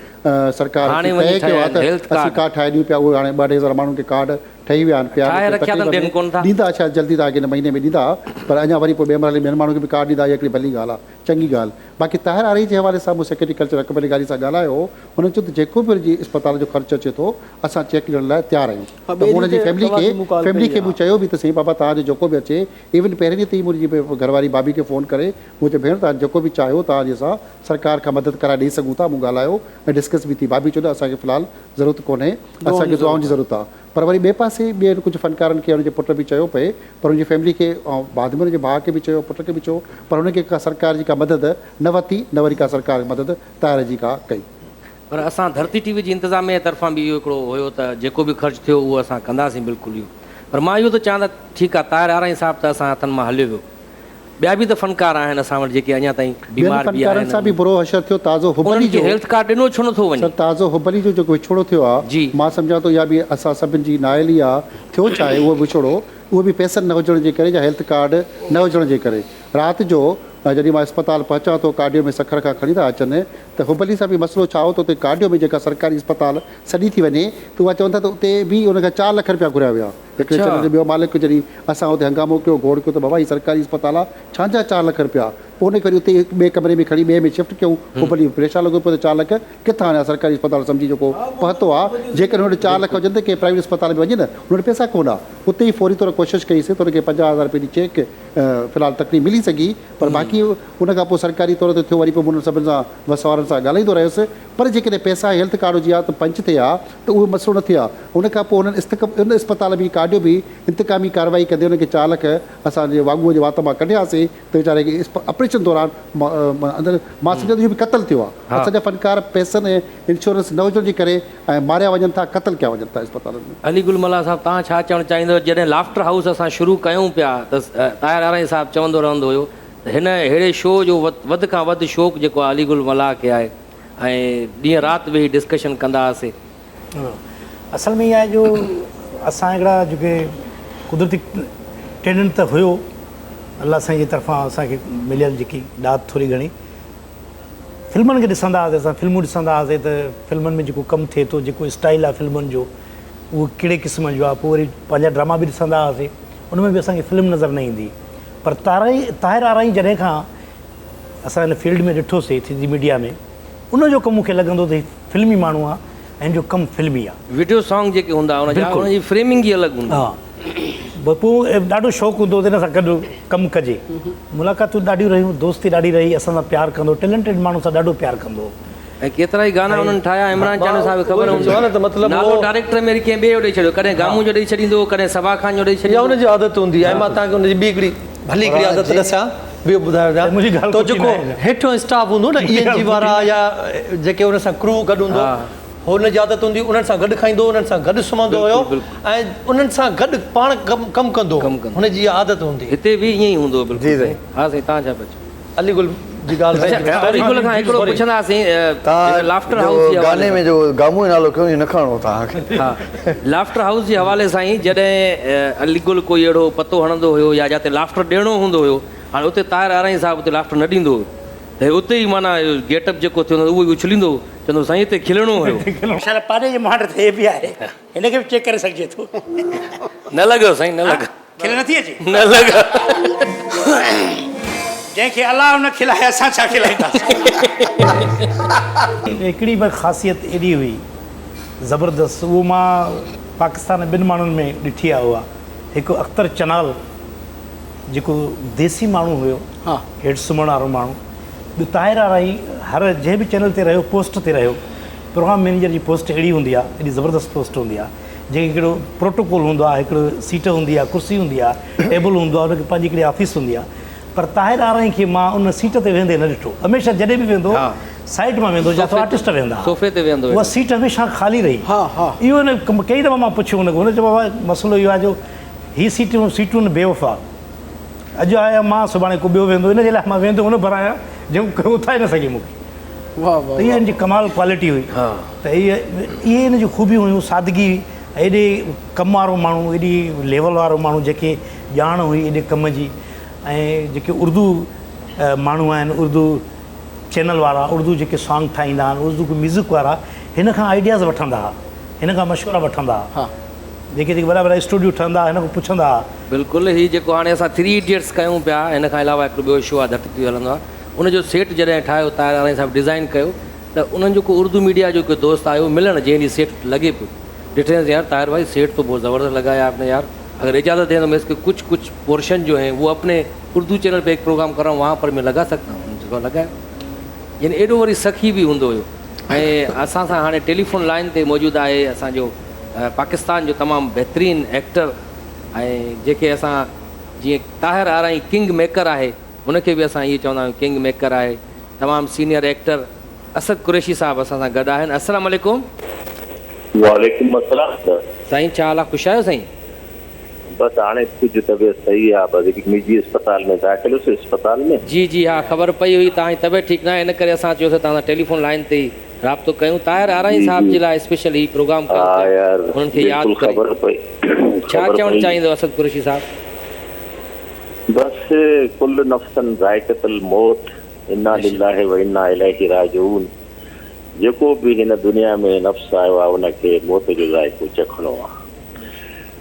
सरकार हाणे तय वञी कयो आहे त हेल्थ असीं कार्ड ठाहे ॾियूं पिया। उहे हाणे 2-2,000 माण्हुनि खे कार्ड ठही विया आहिनि ठाहे रखिया अथनि, ॾियनि कोन था। ॾींदा शायदि जल्दी तव्हांखे हिन महीने में ॾींदा, पर अञा वरी पोइ ॿिए महिल ॿियनि माण्हुनि खे बि कार्ड ॾींदा। इहा हिकिड़ी भली ॻाल्हि आहे, चङी ॻाल्हि। बाक़ी ताहिर आरी जे हवाले सां मूं सेक्रेटरी कल्चर अकबर गारी सां ॻाल्हायो, हुननि चयो त जेको बि हुनजी अस्पताल जो ख़र्चु अचे थो असां चेक ॾियण लाइ तयारु आहियूं। त हुनजी फैमिली खे मूं चयो बि त सही बाबा तव्हांजो जेको बि अचे, इवन पहिरें ॾींहं ते ई मुंहिंजी घरवारी भाभी खे फ़ोन करे मूं चयो भेण तव्हां जेको बि चाहियो तव्हांजे असां सरकार खां मदद कराए ॾेई सघूं था। मूं ॻाल्हायो ऐं डिस्कस बि थी। भाभी चयो त असांखे फ़िलहालु ज़रूरत कोन्हे, असांखे दुआउनि जी ज़रूरत आहे। पर वरी ॿिए पासे ॿिए कुझु फ़नकारनि खे हुनजे पुट बि चयो पए, पर हुनजी फैमिली खे ऐं बाद में हुनजे भाउ खे बि चयो, पुट खे बि चयो, पर हुनखे का सरकार जी का मदद न वरिती, न वरी का सरकार मदद ताहिर जी का कई। पर असां धरती टीवी जी इंतिज़ामिया जे तरफ़ां बि इहो हिकिड़ो हुयो त जेको बि ख़र्चु थियो उहो असां कंदासीं बिल्कुलु इहो। पर मां इहो त चवां त ठीकु आहे, ताहिर आरा हिसाब त असां हथनि मां हलियो वियो। ॿिया बि त फ़नकार आहिनि असां वटि जेके अञा ताईं बीमार बि फ़नकारनि सां बि बुरो असरु थियो। ताज़ो हुबली जो हेल्थ कार्ड ॾिनो छो नथो वञे? ताज़ो हुबली जो जेको विछोड़ो थियो आहे जी, मां सम्झां थो इहा बि असां सभिनि जी नाइली आहे। थियो छा आहे उहो विछोड़ो, उहो बि पैसनि न हुजण जे करे या हेल्थ कार्ड न हुजण जे करे। राति जो जॾहिं मां अस्पताल पहुचां थो, कार्डियो में सखर खां खणी था अचनि, त हुबली सां बि मसइलो छा हो त उते कार्डियो में जेका सरकारी अस्पताल सॼी थी वञे त उहा चवनि था त उते बि उनखां 4 लख रुपया घुरिया विया। हिकिड़े चवण ॿियो मालिक जॾहिं असां हुते हंगामो कयो, घोड़ कयो त बाबा हीअ सरकारी अस्पताल आहे, छांजा 4 लख रुपया? पोइ उन करे उते ॿिए कमरे में खणी ॿिए में शिफ्ट कयूं। हुबली परेशान लॻो पियो त 4 लख किथां आणिया? सरकारी अस्पताल सम्झी जेको पहुतो आहे, जेकॾहिं हुन 4 लख हुजनि त कंहिं प्राइवेट अस्पताल में वञे न, हुन पैसा कोन आहे। उते ई फौरी तौर कोशिशि कईसीं त हुनखे 50,000 रुपए जी चेक फ़िलहालु तकलीफ़ मिली सघी, पर बाक़ी उनखां पोइ सरकारी तौर ते थियो। वरी पोइ उन्हनि सभिनि सां वसवारनि सां ॻाल्हाईंदो रहियुसि, पर जेकॾहिं पैसा हेल्थ कार्ड हुजे हा त पंच थिए हा त उहो मसइलो न थिए हा। उनखां पोइ उन अस्पताल बि कार्डियो बि इंतकामी कार्रवाई कंदे हुनखे 4 लख असांजे वागूअ जे वात मां कढियासीं त वीचारे खे ऑपरेशन दौरान अंदरि मां सम्झां थो इहो बि क़तल थियो आहे। असांजा फ़नकार पैसनि ऐं इंश्योरेंस न हुजण जे करे ऐं मारिया वञनि था, क़तल कया वञनि था अस्पतालनि में। अलीगुल मला साहब, तव्हां छा चवणु चाहींदव? जॾहिं लाफ्टर हाउस असां शुरू कयूं पिया त ताहिर आरा साहब चवंदो रहंदो हुयो त हिन अहिड़े शो जो वधि खां वधि शौक़ु जेको आहे अलीगुल मला खे आहे, ऐं ॾींहं राति वेही डिस्कशन कंदा हुआसीं। असल में इहा आहे जो असां हिकिड़ा जेके कुदरती टैलेंट त हुयो अलाह साईं जी तरफ़ां असांखे मिलियल जेकी ॾात थोरी घणी, फिल्मनि खे ॾिसंदा हुआसीं असां, फिल्मूं ॾिसंदा हुआसीं त फिल्मनि में जेको कमु थिए थो, जेको स्टाइल आहे फिल्मुनि जो, उहो कहिड़े क़िस्म जो आहे। पोइ वरी पंहिंजा ड्रामा बि ॾिसंदा हुआसीं, उन में बि असांखे फिल्म नज़र न ईंदी। पर ताहिर आराई जॾहिं खां असां हिन फील्ड में ॾिठोसीं थी मीडिया में, उनजो कमु मूंखे लॻंदो त फिल्मी माण्हू आहे ऐं जो कमु फिल्मी आहे। वीडियो सॉन्ग जेके हूंदा हुनजी फ्रेमिंग ई अलॻि हूंदी। हा, पोइ ॾाढो शौक़ु हूंदो हिन सां गॾु कमु कजे। मुलाक़ातूं ॾाढियूं रहियूं, दोस्ती ॾाढी रही, असां सां प्यारु कंदो, टैलेंटेड माण्हू सां ॾाढो प्यारु कंदो। ऐं केतिरा ई गाना हुननि ठाहिया। इमरान चांद साहब ख़बर हूंदी आहे न त मतिलबु नालो डायरेक्टर में कंहिं ॿिए जो ॾेई छॾियो, कॾहिं गामू जो ॾेई छॾींदो, कॾहिं सबा ख़ान जो ॾेई छॾींदो। हुनजी आदत हूंदी आहे। मां तव्हांखे हुनजी ॿी हिकिड़ी भली हिकिड़ी आदत ॾिसां, ॿियो ॿुधायो मुंहिंजी ॻाल्हि त जेको हेठियों स्टाफ हूंदो न, ENG वारा या जेके हुन सां क्रू गॾु हूंदो, हुनजी आदत हूंदी, उन्हनि सां गॾु खाईंदो, उन्हनि सां गॾु सुम्हंदो हुयो ऐं उन्हनि सां गॾु पाण कमु कंदो, हुनजी इहा आदत हूंदी। हिते बि ईअं ई हूंदो बिल्कुलु। हा साईं, तव्हां छा पिया अलीगुल जी ॻाल्हि अलीगुल खां हिकिड़ो पुछंदासीं, लाफ्टर हाउस जे गाने में जो गामू जो नालो खयो न खणो तव्हांखे। हा, लाफ्टर हाउस जे हवाले सां ई जॾहिं अलीगुल कोई अहिड़ो पतो हणंदो हुयो या जिते लाफ्टर ॾियणो हूंदो हुयो, हाणे उते ताहिर आराई साहब उते लाफ्टर न ॾींदो हुयो, त उते ई माना गेटअप जेको थियो उहो ई उछलींदो, चवंदो साईं हिते खिलणो हुयो। पाड़े जे मांड थिए बि आहे, हिनखे बि चेक करे सघिजे थो। न लॻो साईं, न लॻो, खिल नथी अचे, न लॻो। जंहिंखे अलाह न खिलाए असां छा खिलाईंदासीं। हिकिड़ी ॿ ख़ासियत एॾी हुई ज़बरदस्त, उहो मां पाकिस्तान ॿिनि माण्हुनि में ॾिठी आहे। उहा हिकु अख्तर चनाल जेको देसी माण्हू हुयो, हेठि सुम्हण वारो माण्हू। ॿियो ताहिर आराई हर जंहिं बि चैनल ते रहियो, पोस्ट ते रहियो, प्रोग्राम मैनेजर जी पोस्ट अहिड़ी हूंदी आहे, एॾी ज़बरदस्त पोस्ट हूंदी आहे, जंहिंखे हिकिड़ो प्रोटोकॉल हूंदो आहे, हिकिड़ो सीट हूंदी आहे, कुर्सी हूंदी आहे, टेबल हूंदो आहे, हुनखे पंहिंजी हिकिड़ी ऑफिस हूंदी आहे। पर ताहिर आराई खे मां उन सीट ते वेंदे न ॾिठो। हमेशह जॾहिं बि वेंदो साइड मां वेंदो, या त आर्टिस्ट वेंदा, सोफ़े ते वेंदो, उहा सीट हमेशह ख़ाली रही। इहो कई दफ़ा मां पुछियो हुन चयो बाबा मसइलो इहो आहे जो हीअ सीटूं बेवफ़ा, अॼु आया मां सुभाणे को ॿियो वेंदो, हिन जे लाइ मां वेंदो हुन भरायां जंहिं उथाए न सघे मूंखे। वाह वाह त इहा हिन जी कमाल क्वालिटी हुई हाँ त इहे हिन जी ख़ूबियूं हुयूं सादगी एॾे कम वारो माण्हू एॾी लेवल वारो माण्हू जेके ॼाण हुई एॾे कम जी ऐं जेके उर्दू माण्हू आहिनि उर्दू चैनल वारा उर्दू जेके सॉन्ग ठाहींदा आहिनि उर्दू म्यूज़िक वारा हिन खां आइडियाज़ वठंदा हुआ हिन खां मशवरा वठंदा हुआ हा जेके जेके वॾा वॾा स्टूडियो ठहंदा हिन खां पुछंदा हुआ बिल्कुलु हीउ जेको हाणे असां 3 इडियट्स कयूं पिया हिन खां अलावा हिकिड़ो ॿियो शो आहे धरती हलंदो आहे उनजो सेट जॾहिं ठाहियो ताहिर हाणे साहिबु डिज़ाइन कयो त उन्हनि जेको उर्दू मीडिया जो हिकु दोस्त आयो मिलणु जंहिं ॾींहुं सेट लॻे पियो ॾिठे यार ताहिर भाई सेट तो बहुत ज़बरदस्त लगा है आपने यार अगर इजाज़त है तो मैं इसके कुछ पोर्शन जो हैं वो अपने उर्दू चैनल पे एक प्रोग्राम कर रहा हूँ वहाँ पर मैं लगा सकता हूँ जेको लॻायो यानी एॾो वरी सखी बि हूंदो हुयो ऐं असां सां हाणे टेलीफोन लाइन ते मौजूदु आहे असांजो पाकिस्तान जो तमामु बहितरीनु एक्टर ऐं जेके असां जीअं ताहिर आराई किंग मेकर आहे हुनखे बि असां इहे चवंदा आहियूं किंग मेकर आहे तमामु सीनियर एक्टर असद कुरैशी साहिबु असां सां गॾु आहिनि अस्सलाम वालेकुम वालेकुम अस्सलाम सर साईं छा हाल आहे ख़ुशि आहियो साईं बस हाणे कुझु तबियत सही आहे बस हिकु निजी अस्पताल में दाख़िल हुयुसि अस्पताल में जी जी हा ख़बर पई हुई तव्हांजी तबियत ठीकु न आहे इन करे असां चयोसीं तव्हां सां टेलीफोन लाइन ते ई राब्तो कयूं ताहिर आराई साहिब जे लाइ स्पेशल ही प्रोग्राम कयो हा यार हुननि खे यादि बिल्कुलु ख़बर पई छा चवणु चाहींदो असद कुरैशी साहिबु बस कुल नफ़्सन ज़ाइक़तुल मौत इन्ना लिल्लाहि व इन्ना इलैहि राजिऊन जेको बि हिन दुनिया में नफ़्स आयो आहे उनखे मौत जो ज़ाइक़ो चखणो आहे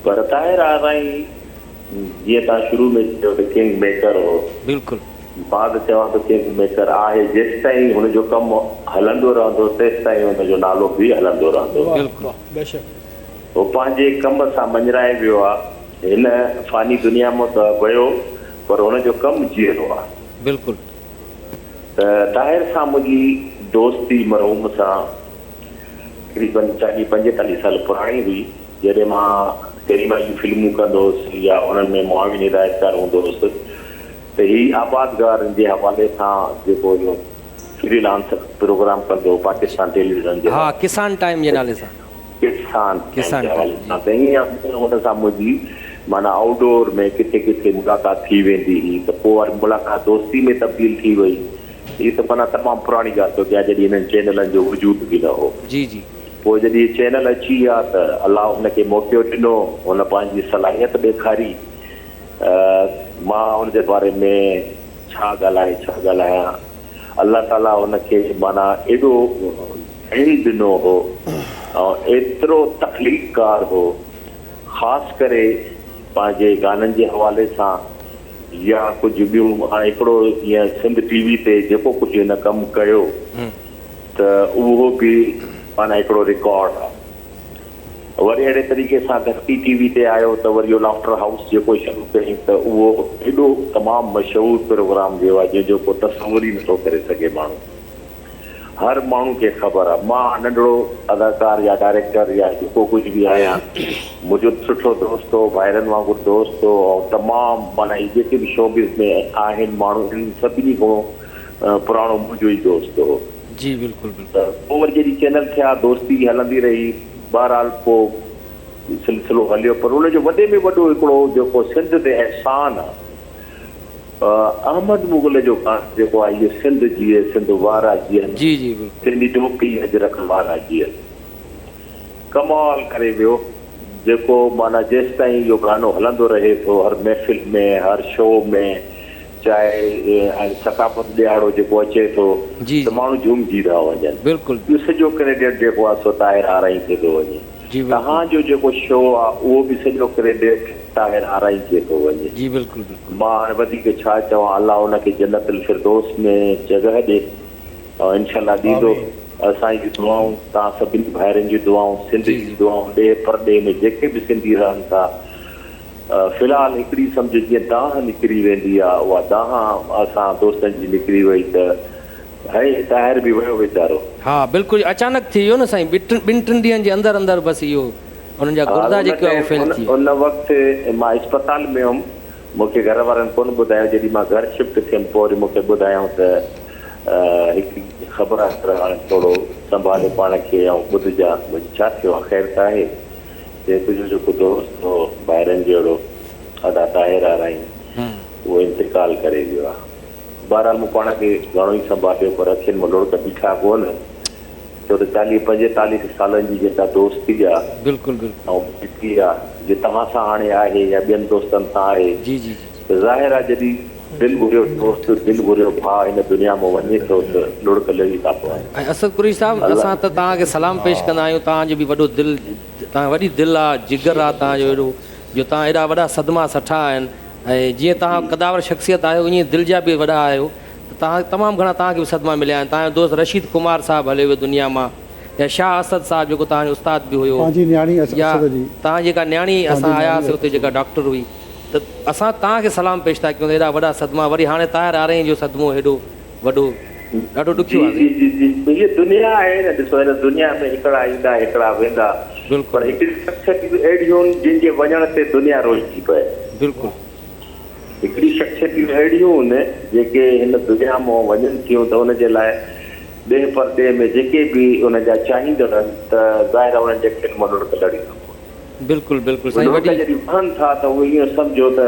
पर ताहिर आराई जीअं तव्हां शुरू में चयो त किंग मेकर हो बिल्कुलु मां त चवां थो किंग मेकर आहे जेसि ताईं हुनजो कमु हलंदो रहंदो तेसि ताईं हुनजो नालो बि हलंदो रहंदो बिल्कुलु बेशक उहो पंहिंजे कम सां मंझराए वियो आहे हिन फ़ानी दुनिया मां त वियो पर हुनजो कमु जीअरो आहे बिल्कुलु त ताहिर सां मुंहिंजी दोस्ती मरहूम सां तक़रीबन 40-45 साल पुराणी हुई जॾहिं मां कहिड़ी मां फिल्मूं कंदो हुउसि या उन्हनि में मुआविन हिदायतकार हूंदो हुउसि त हीउ आबादगार जे हवाले सां जेको इहो फ्रीलांसर प्रोग्राम कंदो पाकिस्तान टेलीविज़न जे हा किसान टाइम जे नाले सां किसान किसान जे हवाले सां त हीअं हुन सां मुंहिंजी माना आउटडोर में किथे किथे मुलाक़ात थी वेंदी हुई त पोइ वरी मुलाक़ात दोस्ती में तब्दील थी वई हीअ त माना तमामु पुराणी ॻाल्हि थो कयां जॾहिं हिननि चैनलनि जो वजूद बि न हो जी जी पोइ जॾहिं चैनल अची विया त अलाह हुनखे मौक़ो ॾिनो हुन पंहिंजी सलाहियत ॾेखारी मां हुनजे बारे में छा ॻाल्हायां अलाह ताला हुनखे माना एॾो इल्मु ॾिनो हो ऐं एतिरो तख़लीक़कार हो ख़ासि करे पंहिंजे गाननि जे हवाले सां या कुझु ॿियूं हाणे हिकिड़ो ईअं सिंध टीवी ते जेको कुझु हिन कमु कयो त उहो बि माना हिकिड़ो रिकॉर्ड आहे वरी अहिड़े तरीक़े सां धरती टीवी ते आयो त वरी इहो लाफ्टर हाउस जेको शुरू कयईं त उहो एॾो तमामु मशहूरु प्रोग्राम जो आहे जंहिंजो को तस्वुर ई नथो करे सघे माण्हू हर माण्हू खे ख़बर आहे मां नंढिड़ो अदाकार या डायरेक्टर या जेको कुझु बि आहियां मुंहिंजो सुठो दोस्त हो भाइरनि वांगुरु दोस्त हो ऐं तमामु माना जेके बि शोबिज़ में आहिनि माण्हू हिन सभिनी खां पुराणो मुंहिंजो ई दोस्त हो जी बिल्कुलु बिल्कुलु त पोइ वरी जॾहिं चैनल थिया दोस्ती हलंदी रही बहरहाल पोइ सिलसिलो हलियो पर हुनजो वॾे में वॾो हिकिड़ो जेको सिंध ते एहसान आहे अहमद मुग़ल जो गानो जेको आहे इहो सिंध जीअ सिंध वारा जीअ जी जी बिल्कुलु सिंधी टोपी अजरक वारा जीअ कमाल करे वियो जेको माना जेसि ताईं इहो गानो हलंदो रहे थो हर महफ़िल में हर शो में चाहे सकाफ़त ॾियारो जेको अचे थो जी त माण्हू झूमजी था वञनि बिल्कुलु इहो सॼो क्रेडिट जेको आहे सो ताहिर आराई खे थो वञे जी तव्हांजो जेको शो आहे उहो बि सॼो क्रेडिट ताहिर आराई खे थो वञे जी बिल्कुलु बिल्कुलु मां हाणे वधीक छा चवां अलाह हुनखे जन्नतुल फिरदौस में जॻह ॾे ऐं इनशाला ॾींदो असांजी दुआऊं तव्हां सभिनी भाइरनि जी दुआऊं सिंध जी दुआऊं ॾे परॾे में जेके बि सिंधी रहनि था फ़िलहालु हिकिड़ी सम्झ जीअं दाह निकिरी वेंदी आहे उहा दाह असां दोस्तनि जी निकिरी वई त है ताहिर बि वियो वीचारो हा बिल्कुलु अचानक थी वियो न साईं ॿिनि टिनि ॾींहंनि जे अंदरि अंदरि बसि इहो हुननि जा गुर्दा जेके आहे फेल थी उन वक़्तु मां अस्पताल में हुउमि मूंखे घर वारनि कोन ॿुधायो जॾहिं मां घर शिफ्ट थियुमि पोइ वरी मूंखे ॿुधायूं त हिकु ख़बर आहे हाणे थोरो संभाले पाण खे ऐं ॿुधजा मुंहिंजी छा थियो आहे ख़ैर त आहे जे तुंहिंजो जेको दोस्त हो ॿाहिरनि जहिड़ो अदा ताहिर आराई उहो इंतकाल करे वियो आहे बहरहाल मूं पाण खे घणो ई संभालियो पर अखियुनि में लोड़ बीठा कोन छो त 40-45 सालनि जी जेका दोस्ती आहे बिल्कुलु बिल्कुलु ऐं मिटी आहे जे तव्हां सां हाणे आहे या ॿियनि दोस्तनि सां आहे जी जी जी त ज़ाहिर आहे जॾहिं दिलि घुरियो दोस्त दिलि घुरियो भाउ हिन दुनिया में वञे थो त लुड़क लही था पवनि। ऐं असद कुरैशी साहिबु असां त तव्हांखे सलाम पेश कंदा आहियूं। तव्हांजो बि वॾो दिलि, तव्हां वॾी दिलि आहे, जिगर आहे तव्हांजो एॾो, जो तव्हां एॾा वॾा सदमा सठा आहिनि। ऐं जीअं तव्हां कदावर शख़्सियत आहियो ईअं दिलि जा बि वॾा आहियो। तव्हां तमामु घणा तव्हांखे बि सदमा मिलिया आहिनि। तव्हांजो दोस्त रशीद कुमार साहिबु हले वियो दुनिया मां, या शाह असद साहिबु जेको तव्हांजो उस्ताद बि हुयो, पंहिंजी न्याणी या असद जी तव्हां जेका न्याणी असां आयासीं हुते जेका डॉक्टर हुई, त असां तव्हांखे सलाम पेश था कयूं। एॾा वॾा सदमा, वरी हाणे ताहिर आरई जो सदमो हेॾो वॾो, ॾाढो ॾुखियो आहे। इहे दुनिया आहे न, ॾिसो हिन दुनिया में हिकिड़ा ईंदा हिकिड़ा वेंदा, पर हिकिड़ी शख़्सियतूं अहिड़ियूं आहिनि जिन जे वञण ते दुनिया रोज़ थी पए। बिल्कुलु हिकिड़ी शख़्सियतूं अहिड़ियूं आहिनि जेके हिन दुनिया मां वञनि थियूं त हुनजे लाइ ॾे परदे में जेके बि हुनजा चाहींदड़ आहिनि त ज़ाहिर आहे उन्हनि जे अखियुनि में लुड़क लड़ी थो पए। बिल्कुलु बिल्कुलु साईं। लुड़क जॾहिं वहनि था त उहो ईअं सम्झो त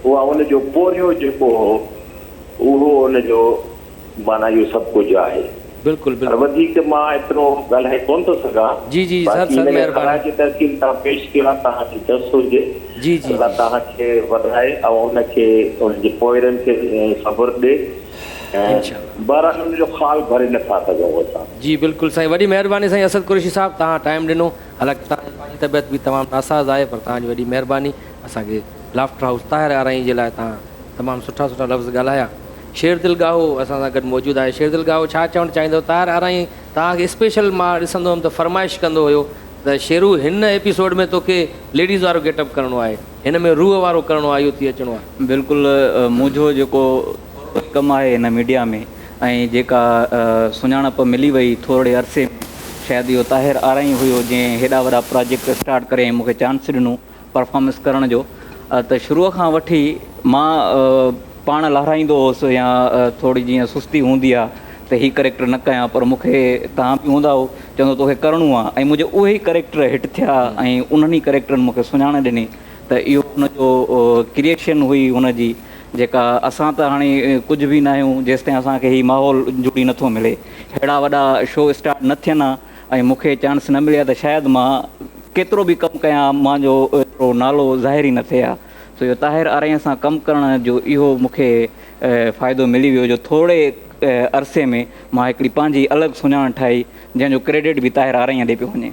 उहा उनजो पोरियो जेको हो उहो उनजो माना इहो सभु कुझु आहे। बिल्कुलु पर बिल्कुलु वधीक मां एतिरो ॻाल्हाए कोन थो सघां। जी जी सर सर महिरबानी। जी तरकीब तव्हां पेश कयो आहे, तव्हांजी दस हुजे जी जी अलाह तव्हांखे वधाए ऐं उनखे उनजे पोइरनि खे ख़बर ॾे ऐं बहरहाल उनजो ख़्यालु भरे नथा सघूं असां। जी बिल्कुलु साईं, वॾी महिरबानी साईं असद कुरैशी साहिबु, तव्हां टाइम ॾिनो। हालांकि तव्हांजी पंहिंजी तबियत बि तमामु नासाज़ आहे, पर तव्हांजी वॾी महिरबानी। असांखे लाफ्टर हाउस ताहिर आरई जे लाइ तव्हां तमामु सुठा सुठा लफ़्ज़ ॻाल्हाया। शेर दिल गाहो असां सां गॾु मौजूदु आहे। शेर दिल गाहो छा चवणु चाहींदो? ताहिर आरई तव्हांखे स्पेशल मां ॾिसंदो हुअमि त फरमाइश कंदो हुयो त शेरू हिन एपिसोड में तोखे लेडीज़ वारो गेटअप करिणो आहे, हिन में रूह वारो करिणो आहे, इहो थी अचिणो आहे। बिल्कुलु मुंहिंजो जेको कमु आहे हिन मीडिया में ऐं जेका सुञाणप मिली वई थोरे अरसे में, शायदि इहो ताहिर आरई हुयो जंहिं हेॾा वॾा प्रोजेक्ट स्टार्ट करे मूंखे चांस ॾिनो परफॉर्मेंस करण जो। त शुरूअ खां वठी मां पाण लहाराईंदो हुउसि या थोरी जीअं सुस्ती हूंदी आहे त हीउ करेक्टर न कयां, पर मूंखे तव्हां बि हूंदा हो चवंदो तोखे करिणो आहे, ऐं मुंहिंजे उहे ई करेक्टर हिट थिया ऐं उन्हनि ई करेक्टरनि मूंखे सुञाणे ॾिनी। त इहो हुनजो क्रिएशन हुई हुनजी, जेका असां त हाणे कुझु बि न आहियूं जेसिताईं असांखे हीउ माहौल जुड़ी नथो मिले। अहिड़ा वॾा शो स्टार्ट न थियनि हा ऐं मूंखे चांस न मिलिया त शायदि मां केतिरो बि कमु कयां मुंहिंजो एतिरो नालो ज़ाहिर ई न थिए हा। सो इहो ताहिर आरईअ सां कमु करण जो इहो मूंखे फ़ाइदो मिली वियो, जो थोरे अरसे में मां हिकिड़ी पंहिंजी अलॻि सुञाण ठाही जंहिंजो क्रेडिट बि ताहिर आरईअ ॾे पियो वञे।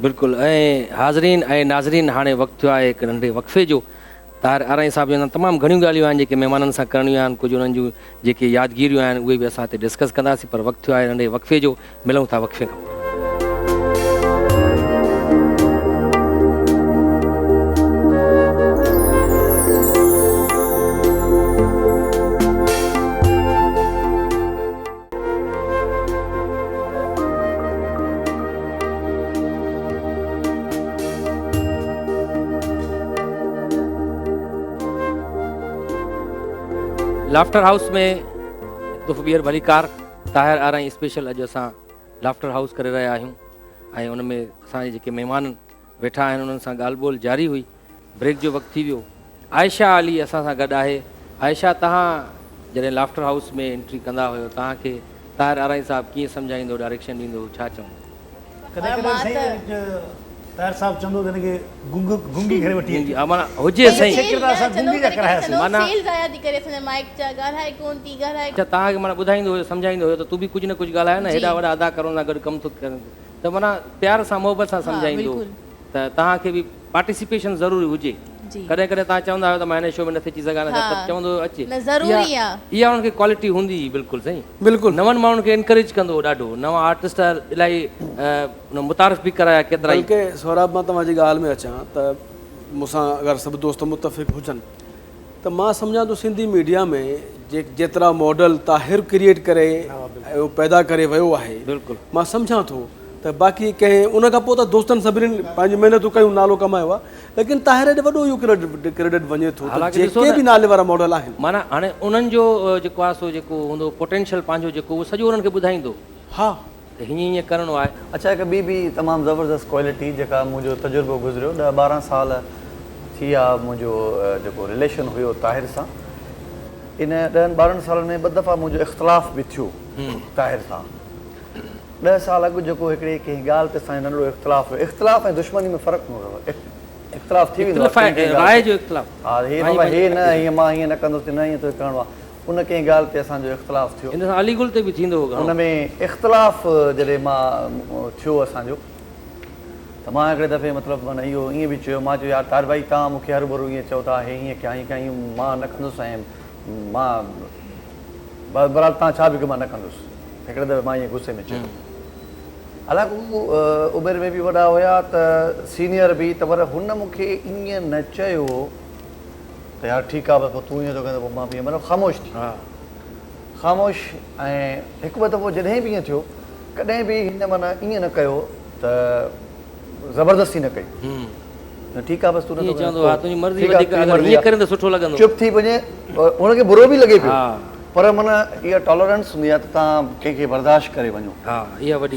बिल्कुलु। ऐं हाज़रीन ऐं नाज़रीन, हाणे वक़्तु थियो आहे हिकु नंढे वक़फ़े जो। ताहिर आरई साहिब जे तमामु घणियूं ॻाल्हियूं आहिनि जेके महिमाननि सां करणियूं आहिनि, कुझु उन्हनि जूं जेके यादगिरियूं आहिनि उहे बि असां हिते डिस्कस कंदासीं, पर वक़्तु थियो आहे नंढे वक़फ़े जो। मिलूं था वक़फ़े खां। लाफ्टर हाउस में दुफ़ ॿीहर भलीकार ताहिर आरई स्पेशल अॼु असां लाफ्टर हाउस करे रहिया आहियूं ऐं उन में असांजे जेके महिमान वेठा आहिनि उन्हनि सां ॻाल्हि ॿोल जारी हुई। ब्रेक जो वक़्तु थी वियो। आयशा अली असां सां गॾु आहे। आयशा, तव्हां जॾहिं लाफ्टर हाउस में एंट्री कंदा हुयो, तव्हांखे ताहिर आरई साहिबु कीअं सम्झाईंदो, डायरेक्शन ॾींदो, छा चवंदो? कॾहिं कॾहिं ताहिर साहिबु चवंदो त हिनखे गुंगी करे वठी अचे, माना हुजे सही माना तव्हांखे माना ॿुधाईंदो हुयो, सम्झाईंदो हुयो त तूं बि कुझु न कुझु ॻाल्हाए न, हेॾा वॾा अदाकारनि सां गॾु कमु थो करे, त माना प्यार सां मोहबत सां सम्झाईंदो त तव्हांखे बि पार्टिसिपेशन ज़रूरी हुजे। कॾहिं कॾहिं तव्हां चवंदा आहियो त मां हिन शो में नथी अची सघां, चवंदो अचे, इहा हुनखे क्वालिटी हूंदी। बिल्कुलु सही, बिल्कुलु। नवनि माण्हुनि खे एनकरेज कंदो ॾाढो, नवां आर्टिस्ट इलाही मुतारिफ़ बि कराया केतिरा ई। बल्कि सौरभ, मां तव्हांजी ॻाल्हि में अचां त मूंसां अगरि सभु दोस्त मुतफ़िक़ हुजनि त मां सम्झां थो सिंधी मीडिया में जेतिरा मॉडल ताहिर क्रिएट करे पैदा करे वियो आहे, बिल्कुलु मां सम्झां थो त बाक़ी कंहिं उन खां पोइ त दोस्तनि सभिनीनि पंहिंजी महिनतूं कयूं, नालो कमायो आहे, लेकिन ताहिर ॾे वॾो इहो क्रेडिट वञे थो। जेके बि नाले वारा मॉडल आहिनि, माना हाणे उन्हनि जो जेको आहे सो जेको हूंदो पोटेंशियल पंहिंजो जेको उहो सॼो उन्हनि खे ॿुधाईंदो। हा, त हीअं हीअं करिणो आहे। अच्छा, हिकु ॿी बि तमामु ज़बरदस्त क्वालिटी जेका मुंहिंजो तजुर्बो गुज़रियो, 10-12 साल थी विया मुंहिंजो जेको रिलेशन हुयो ताहिर सां, इन 10-12 सालनि में 2 दफ़ा मुंहिंजो इख़्तिलाफ़ बि थियो ताहिर सां। 10 साल अॻु जेको हिकिड़ी कंहिं ॻाल्हि ते असांजो नंढिड़ो इख़्तिलाफ़ ऐं दुश्मनी में फ़र्क़ु हूंदो आहे। इख़्तिलाफ़ थी वेंदो आहे राय जो इख़्तिलाफ़, हा, हे न हीअं मां हीअं न कंदुसि, न हीअं तोखे करिणो आहे, उन कंहिं ॻाल्हि ते असांजो इख़्तिलाफ़ थियो। इन सां अलीगुल ते बि थींदो हो उन में इख़्तिलाफ़ जॾहिं मां थियो असांजो, त मां हिकिड़े दफ़े मतिलबु माना इहो ईअं बि चयो, मां चयो यार तार भाई तव्हां मूंखे हर भरू ईअं चओ था, हे हीअं कया हीअं कया, मां न कंदुसि ऐं मां बराबरि तव्हां छा बि कयो मां न कंदुसि। हिकिड़े दफ़े मां ईअं गुस्से में चयो। हालांकि उहो उमिरि में बि वॾा हुया त सीनियर बि, त पर हुन मूंखे ईअं न चयो त यार ठीकु आहे, बसि तूं ईअं थो कंदे पोइ मां बि मतिलबु ख़ामोश थी, ख़ामोश। ऐं हिकु ॿ दफ़ो जॾहिं बि ईअं थियो, कॾहिं बि हिन माना ईअं न कयो त ज़बरदस्ती न कई, ठीकु आहे बसि तूं चुप थी वञे, हुनखे बुरो बि लॻे पियो, पर माना इहा टॉलरेंस हूंदी आहे त तव्हां कंहिंखे बर्दाश्त करे वञो।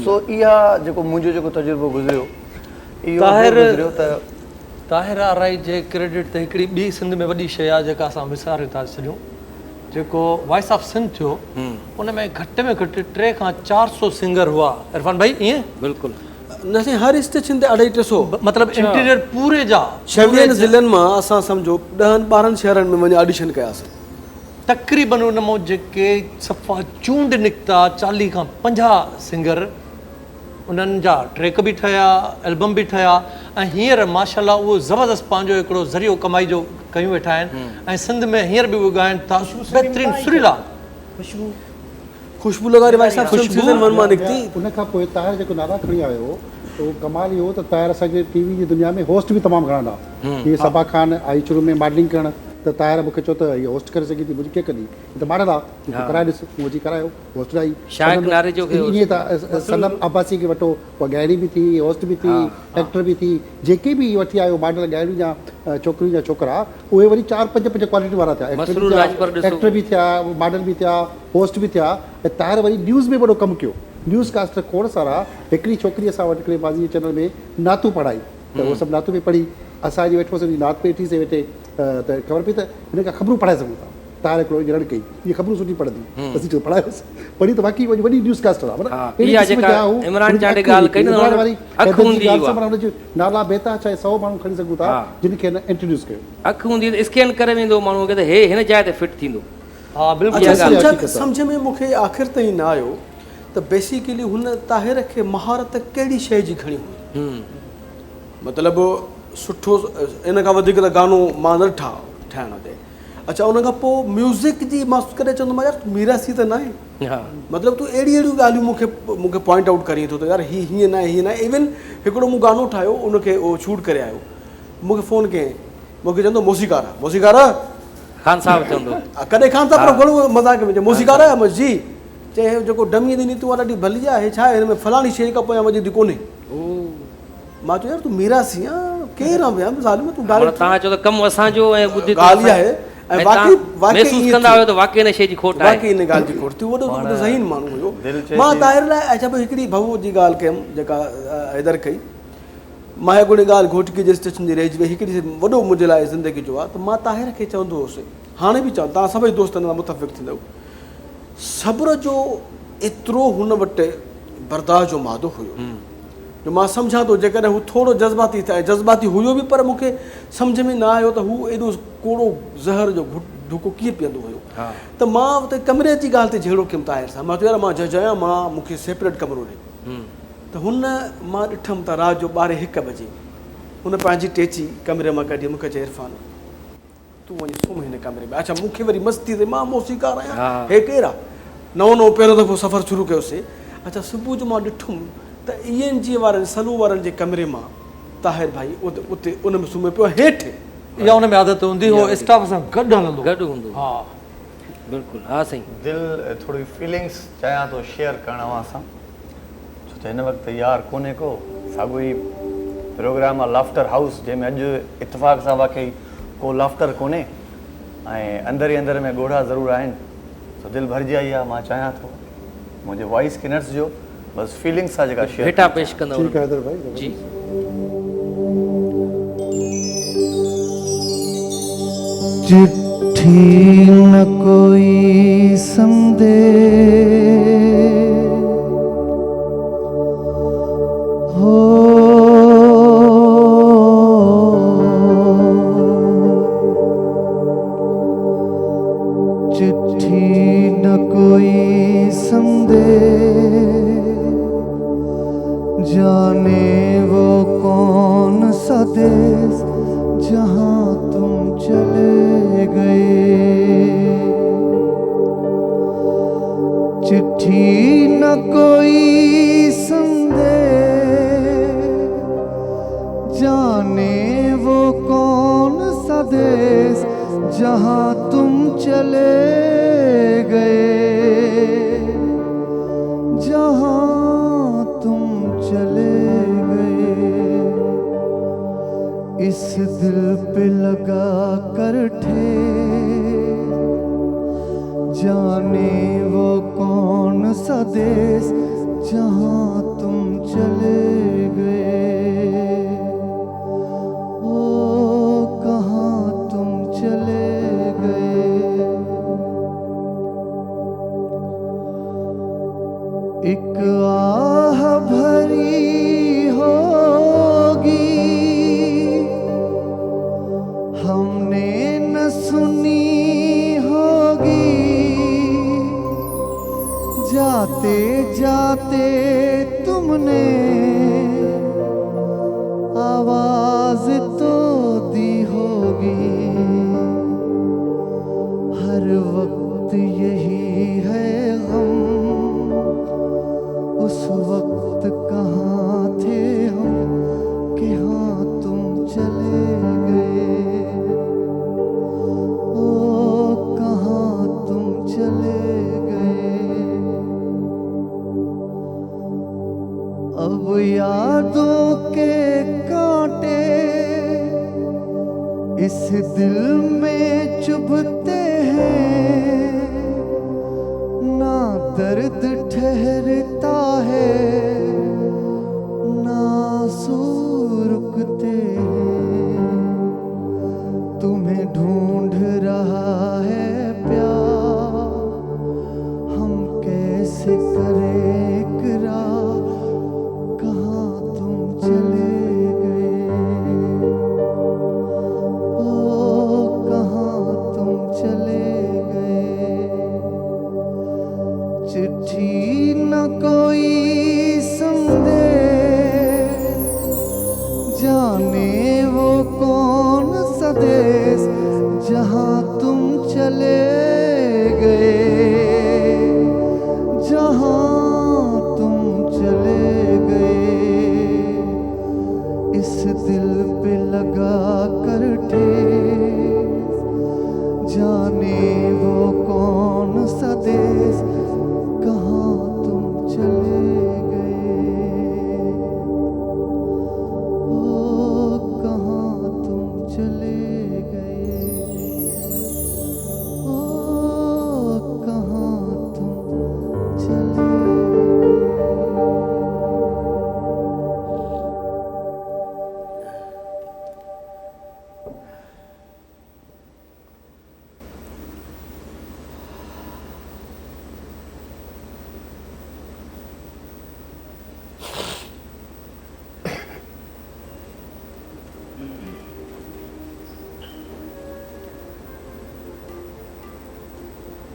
सो इहा जेको मुंहिंजो जेको तजुर्बो गुज़रियो, इहो गुज़रियो त ताहिर आराई जे क्रेडिट ते हिकिड़ी ॿी सिंध में वॾी शइ आहे जेका असां विसारे था छॾियूं, जेको वॉइस ऑफ सिंध थियो, उन में घटि में घटि 300 खां 400 सिंगर हुआ। इरफान भाई ईअं बिल्कुलु न साईं, हर स्टेशन ते 250-300 मतिलबु इंटीरियर पूरे जा 26 ज़िलनि मां असां सम्झो 10-12 शहरनि में वञी ऑडिशन कयासीं। तक़रीबन उन मां जेके सफ़ा चूंड निकिता 40 खां 50 सिंगर, उन्हनि जा ट्रैक बि ठहिया, एल्बम बि ठहिया, ऐं हींअर माशाल्लाह उहो ज़बरदस्त पंहिंजो हिकिड़ो ज़रियो कमाई जो कयूं वेठा आहिनि। ऐं सिंध में हींअर बि उहे ॻाइनि था बहितरीनु सुरीला ख़ुशबू लॻारी भाई साहब सीज़न 1 मां निकिती। उन खां पोइ ताहिर जेको नारा खणी आयो हो, त उहो कमाल इहो त ताहिर असांजे टीवी जी दुनिया में होस्ट बि तमामु घणा हुआ। जीअं सबा ख़ान आई शुरू में मॉडलिंग करणु, त ताहिर मूंखे चयो त इहो होस्ट करे सघी थी, मुंहिंजी कीअं कंदी, त मॉडल आहे कराए ॾिस, मुंहिंजी करायो, होस्ट आई। ईअं त सनम अब्बासी खे वठो, उहा ॻाइणी बि थी, होस्ट बि थी, एक्टर बि थी, जेके बि वठी आयो मॉडल ॻाइणियूं जा छोकिरियूं जा छोकिरा, उहे वरी 4-5 क्वालिटी वारा थिया, एक्टर बि थिया, मॉडल बि थिया, होस्ट बि थिया। ऐं ताहिर वरी न्यूज़ में वॾो कमु कयो, न्यूज़ कास्टर खोड़ सारा। हिकिड़ी छोकिरी असां वटि हिकिड़े बाज़ी चैनल में नातू पढ़ाई, त उहो सभु नातू में पढ़ी, असांजी वेठोसीं नात पे वेठीसीं वेठे, त ख़बर पई त हिन खां ख़बरूं पढ़ाए सघूं था। ताहिर हिकिड़ो ॼण कई, इहे ख़बरूं सुठी पढ़ंदी, असीं चयो पढ़ायोसीं, पढ़ी त बाक़ी वॾी न्यूज़ कास्टर आहे। नाला बेता चाहे 100 माण्हू खणी सघूं था, जिन खे इंट्रोड्यूस कयो। अखि हूंदी स्कैन करे वेंदो माण्हू खे त हे हिन जाइ ते फिट थींदो। हा बिल्कुलु। सम्झ में मूंखे आख़िर ताईं न आयो त बेसिकली हुन ताहिर खे महारत कहिड़ी शइ जी खणी हुई, मतिलबु सुठो इन खां वधीक त गानो मां न ठाहिण ते। अच्छा, उन खां पोइ म्यूज़िक जी मां कॾहिं चवंदोमांइ यार मीरासी त न आहे, मतिलबु तूं अहिड़ियूं ॻाल्हियूं मूंखे पॉइंट आउट करीं थो त यार हीअं न आहे, हीअं न आहे। इवन हिकिड़ो मूं गानो ठाहियो, उनखे उहो शूट करे आयो, मूंखे फ़ोन कयईं, मूंखे चवंदो मौसीकार ख़ान साहब चवंदो, कॾहिं ख़ान साहब घणो मज़ाक में चयो मौसीकार आहे जी, चए जेको डमी ॾिनी तूं ॾाढी भली आहे, हे छा आहे, हिन में फलाणी शइ खां पोयां वॼंदी कोन्हे। मां चयो यार तूं मीरासी आहे, केरु आहे ज़ालिम, तूं तव्हां चओ त कमु असांजो ऐं ॿुधी ॻाल्हि आहे, ऐं महसूस कंदा आहियो त वाक़ई इन शइ जी खोट आहे, वाक़ई इन ॻाल्हि जी खोट थी। वॾो ज़हीन माण्हू हुयो। मां ताहिर लाइ अच्छा पोइ हिकिड़ी भऊ जी ॻाल्हि कयमि जेका हैदर कई, मां हिकिड़ी ॻाल्हि घोटकी जे स्टेशन जी रहिजी वई, हिकिड़ी वॾो मुंहिंजे लाइ ज़िंदगी जो आहे, त मां ताहिर खे चवंदो हुउसि, हाणे बि चवां, तव्हां सभई दोस्त हिन सां मुतफ़िक़ थींदव, सब्र जो एतिरो हुन वटि बर्दाश्त जो मादो हुयो जो मां सम्झां थो, जेकॾहिं हू थोरो जज़्बाती थिए, जज़्बाती हुयो बि, पर मूंखे सम्झ में न आयो त हू एॾो कोड़ो ज़हर जो धुको कीअं पीअंदो हुयो। त मां उते कमरे जी ॻाल्हि ते जहिड़ो कयुमि ताहिर सां, मां चयो यार मां जजायां, मां मूंखे सेपरेट कमिरो ॾे। त हुन मां ॾिठमि त राति जो 12-1 बजे हुन पंहिंजी टेची कमरे मां कढी मूंखे चयो इरफान तूं वञी सुम्ह हिन कमरे में। अच्छा, मूंखे वरी मस्ती ते, मां मौसीकार आहियां, हे केरु आहे, नओं पहिरियों दफ़ो सफ़र शुरू कयोसीं। अच्छा, सुबुह जो मां ॾिठुमि त ENG वारनि सलू वारनि जे कमरे मां ताहिर भाई उते उन में सुम्हे पियो हेठि। इहा उन में आदत हूंदी हो, स्टाफ सां गॾु हलंदो, गॾु हूंदो। हा बिल्कुलु, हा साईं। दिलि थोरी फीलिंग्स चाहियां थो शेयर करणु अवां सां, छो त हिन वक़्तु यार कोन्हे को, साॻियो ई प्रोग्राम आहे लाफ्टर हाउस, जंहिंमें अॼु इतफ़ाक़ सां वाक़ई को लाफ्टर कोन्हे ऐं अंदरि ई अंदरि में ॻोढ़ा ज़रूरु आहिनि, सो दिलि भरिजी आई आहे। मां चाहियां थो मुंहिंजे वॉइस खे न ॾिसिजो, बसि फीलिंग्स सां जेका शेयर हेठा पेश कंदो जी। चिट्ठी चिट्ठी न कोई संदेश हो, चिट्ठी न कोई संदेश, जाने वो कौन सा देश जहाँ तुम चले गए। चिट्ठी न कोई संदेश, जाने वो कौन सा देश जहाँ तुम चले गए, जहाँ तुम चले गए। इस दिल पे लगा कर ठेस, जाने वो कौन सा देश जहाँ तुम चले गए। ओ कहाँ तुम चले गए। एक आह भरी होगी हमने न सुनी होगी, जाते जाते तुमने आवाज तो दी होगी। हर वक्त यही है गम, उस वक्त कहाँ थे हम कि हाँ तुम चले गए। ओ कहाँ तुम चले गए। अब यादों के कांटे इस दिल में चुभते हैं, ना दर्द ठहरता है ना आंसू रुकते हैं। तुम्हें ढूंढ रहा है प्यार, हम कैसे करें इकरार, कहाँ तुम चले गए। ओ कहाँ तुम चले गए। चिट्ठी न कोई संदेश, जाने वो कौन सा देश जहाँ तुम चले गए, जहाँ तुम चले गए। इस दिल पे लगा कर ठेस, जाने वो कौन सा देश कहाँ तुम चले गए। ओ कहाँ तुम चले गए। ओ कहाँ तुम चले गए।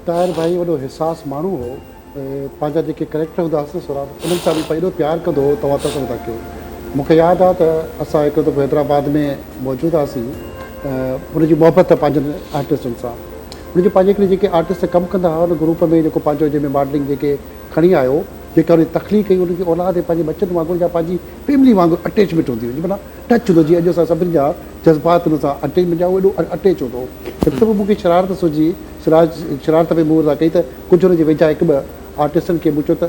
ताहिर भाई वॾो हिसास माण्हू हो, पंहिंजा जेके करेक्टर हूंदा हुआसीं सुराब उन्हनि सां बि एॾो प्यारु कंदो हो, तव्हां पसंदि था कयो। मूंखे यादि आहे त असां हिकु दफ़ो हैदराबाद में मौजूदु हुआसीं, उनजी मोहबत पंहिंजनि आर्टिस्टनि सां। उनजे पंहिंजे हिकिड़े जेके आर्टिस्ट कमु कंदा हुआ उन ग्रुप में जेको पंहिंजो जंहिंमें मॉडलिंग जेके खणी आयो, जेका उन तख़लीक़ कई, उनजी औलाद पंहिंजे बचनि वांगुरु या पंहिंजी फैमिली वांगुरु अटैचमेंट हूंदी हुई, माना टच हूंदो। जीअं अॼु असां सभिनी जा जज़्बात हुन सां अटैचमेंट जा एॾो अटैच हूंदो। हिकु दफ़ो मूंखे शरारत सूझी, शरारत में मूं कई त कुझु हुनजे वेझा हिकु ॿ आर्टिस्टनि खे मूं चयो त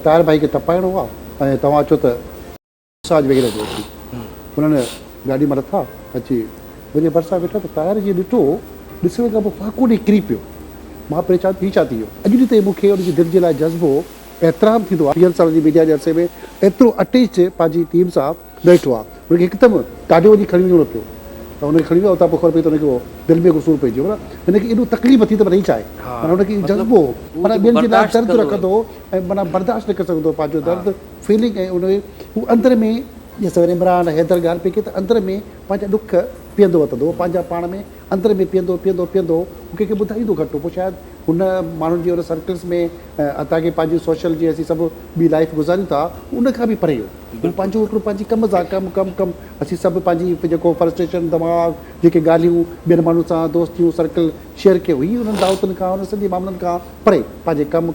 ताहिर भाई खे तपाइणो आहे ऐं तव्हां चयो त मसाज वग़ैरह जो अची। उन्हनि गाॾी मां नथा अची मुंहिंजे भरिसां वेठा त ताहिर जी ॾिठो, ॾिसण खां पोइ फाको ॾेई किरी पियो। मां परेशान थी छा थी वियो। अॼु ॾींहं ताईं मूंखे उनजी दिलि जे लाइ जज़्बो एतिराम थींदो आहे। 20 साल जी मीडिया जे अरसे में एतिरो अटैच पंहिंजी टीम सां वेठो आहे। उनखे हिकदमि ॾाढो वञी खणी वञिणो पियो। त हुनखे खणी वियो उतां पोइ ख़बर पई त हुनखे उहो दिलि में सूरु पइजी वियो माना हिनखे एॾो तकलीफ़ थी त नहीं चाहे माना हुनखे जज़्बो माना ॿियनि जे लाइ दर्द रखंदो ऐं माना बर्दाश्त न करे सघंदो पंहिंजो दर्द फीलिंग ऐं उन हू अंदरि में जीअं सवेर इमरान हैदर ॻाल्हि पई कई त अंदरि में पंहिंजा ॾुख पीअंदो वठंदो पंहिंजा पाण में अंदरि में पीअंदो पीअंदो पीअंदो हू कंहिंखे ॿुधाईंदो घटि पोइ शायदि हुन माण्हुनि जी हुन सर्कल्स में असांखे पंहिंजी सोशल जीअं असीं सभु ॿी लाइफ गुज़ारियूं था उनखां बि परे हू पंहिंजो हिकिड़ो पंहिंजी कम सां कमु असीं सभु पंहिंजी जेको फ्रस्ट्रेशन दिमाग़ जेके ॻाल्हियूं ॿियनि माण्हुनि सां दोस्तियूं सर्कल शेयर कयो हुई हुननि दावतुनि खां हुन सॼे मामलनि खां परे पंहिंजे कमु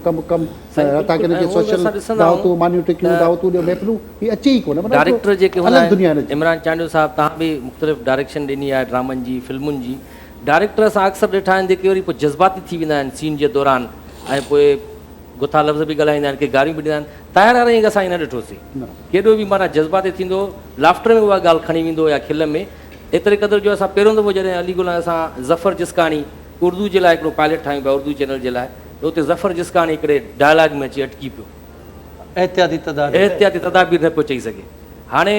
असांखे हिनखे सोशल दावतूं मानियूं टिकियूं दावतूं ॾियो महफ़िलूं इहे अचे ई कोन डायरेक्टर जेके हूंदा अलॻि दुनिया आहिनि इमरान चांडियो साहब तव्हां बि मुख़्तलिफ़ डायरेक्शन ॾिनी आहे ड्रामनि जी फिल्मुनि जी डायरेक्टर असां अक्सर ॾिठा आहिनि जेके वरी पोइ जज़्बाती थी वेंदा आहिनि सीन जे दौरान ऐं पोइ गुथा लफ़्ज़ बि ॻाल्हाईंदा आहिनि के गारियूं बि ॾींदा आहिनि ताहिर वारे असां न ॾिठोसीं केॾो बि माना जज़्बाती थींदो लाफ्टर में उहा ॻाल्हि खणी वेंदो या खिल में एतिरे क़दुरु जो असां पहिरियों दफ़ो जॾहिं अली गुल असां ज़फ़र जिस्कानी उर्दू जे लाइ हिकिड़ो पायलट ठाहियूं पिया उर्दू चैनल जे लाइ त उते ज़फ़र जिस्कानी हिकिड़े डायलॉग में अची अटकी पियो एहतियाती तदाबीर न पियो चई सघे हाणे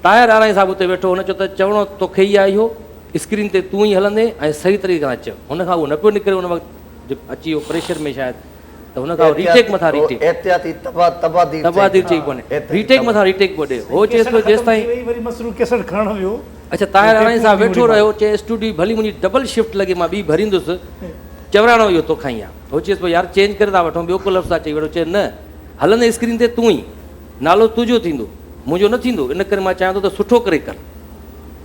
ताहिर आराई साहिबु उते वेठो हुन चयो त चवणो तोखे ई आहे इहो स्क्रीन ते तूं ई हलंदे ऐं सही तरीक़े सां चओ हुनखां उहो न पियो निकिरे हुन वक़्तु अची वियो प्रेशर में शायदि त हुनखां रीटेक मथां रीटेक तबादीर चई कोन्हे रीटेक मथां रीटेक पियो ॾे हो चएसि पियो जेसिताईं अच्छा ताहिर आराई साहिबु वेठो रहियो चए स्टूडियो भली मुंहिंजी डबल शिफ्ट लॻे मां ॿी भरींदुसि चवराणो इहो तोखां ई आहे हो चएसि पियो यार चेंज करे था वठूं ॿियो को लफ़्ज़ आहे चई वेठो चए न हलंदे स्क्रीन ते तूं ई नालो तुंहिंजो थींदो मुंहिंजो न थींदो इन करे मां चाहियां थो त सुठो करे कर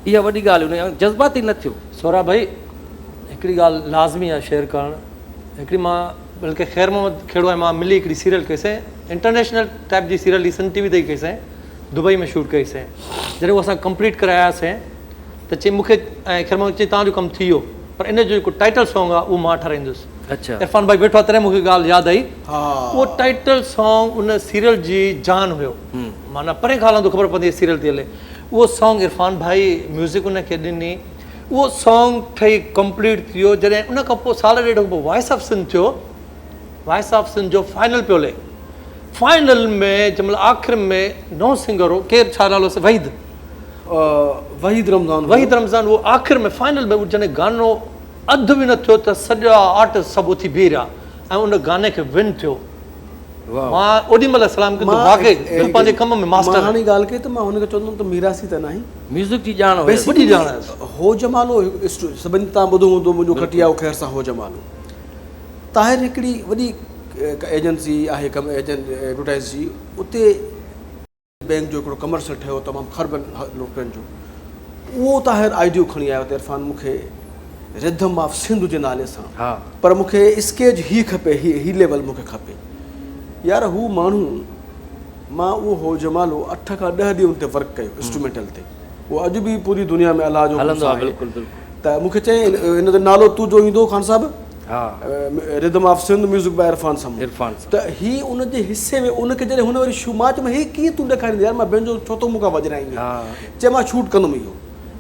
इहा वॾी ॻाल्हि हुन जज़्बाती न थियो सौरा भाई हिकिड़ी ॻाल्हि लाज़मी आहे शेयर करणु हिकिड़ी मां बल्कि ख़ैर मोहम्मद खेड़ो ऐं मां मिली हिकिड़ी सीरियल कईसीं इंटरनेशनल टाइप जी सीरियल सन टी वी ते ई कईसीं दुबई में शूट कईसीं जॾहिं उहो असां कंप्लीट करायासीं त चई मूंखे ऐं ख़ैर मोहम्मद चई तव्हांजो कमु थी वियो पर इन जो जेको टाइटल सॉन्ग आहे उहो मां ठाराईंदुसि अच्छा इरफान भाई वेठो आहे तॾहिं मूंखे ॻाल्हि यादि आई उहो टाइटल सॉन्ग उन सीरियल जी जान हुयो माना परे खां हलंदो ख़बर पवंदी सीरियल थी हले उहो सॉन्ग इरफान भाई म्यूज़िक उनखे ॾिनी उहो सॉन्ग ठही कंप्लीट थी वियो जॾहिं उन खां पोइ साल ॾेढ खां पोइ वॉइस ऑफ सिंध थियो वॉइस ऑफ सिंध जो फाइनल पियो हले फाइनल में जंहिंमहिल आख़िर में नओं सिंगर हो केरु छा नालो वहीद रमज़ान उहो आख़िर में फाइनल में जॾहिं गानो अधु बि न थियो त सॼा आर्टिस्ट सभु उथी बीह रहिया ऐं उन गाने खे विन थियो मां ओॾी महिल सलाम कंदो वाक़ई पंहिंजे कम में मास्टर हाणे ॻाल्हि कई त मां हुनखे चवंदुमि त मीरासी त नाहे म्यूज़िक जी ॼाण वॾी ॼाण आहे हो जमालो सभिनी तव्हां ॿुधो हूंदो मुंहिंजो खटिया ख़ैर सां हो जमालो ताहिर हिकिड़ी वॾी एजेंसी आहे एडवर्टाइज़ जी उते बैंक जो हिकिड़ो कमर्शियल ठहियो तमामु ख़रबनि रुपयनि जो उहो ताहिर आइडियो खणी आयो त इरफान मूंखे रिधम ऑफ सिंध जे नाले सां पर मूंखे स्केज ही खपे ही लेवल मूंखे खपे यार हू माण्हू मां उहो हो जमालो 8 खां 10 ॾींहं ते वर्क कयो इंस्ट्रूमेंटल ते उहो अॼु बि पूरी दुनिया में अलाह जो त मूंखे चई हिन जो नालो तू जो ईंदो ख़ान साहिबु rhythm of Sindh music by Irfan त ही उन जे हिसे में उनखे जॾहिं हुन वरी शुमात में ही कीअं तूं ॾेखारींदी यार मां पंहिंजो छो थो मूंखां वॼराईंदी चए मां शूट कंदुमि इहो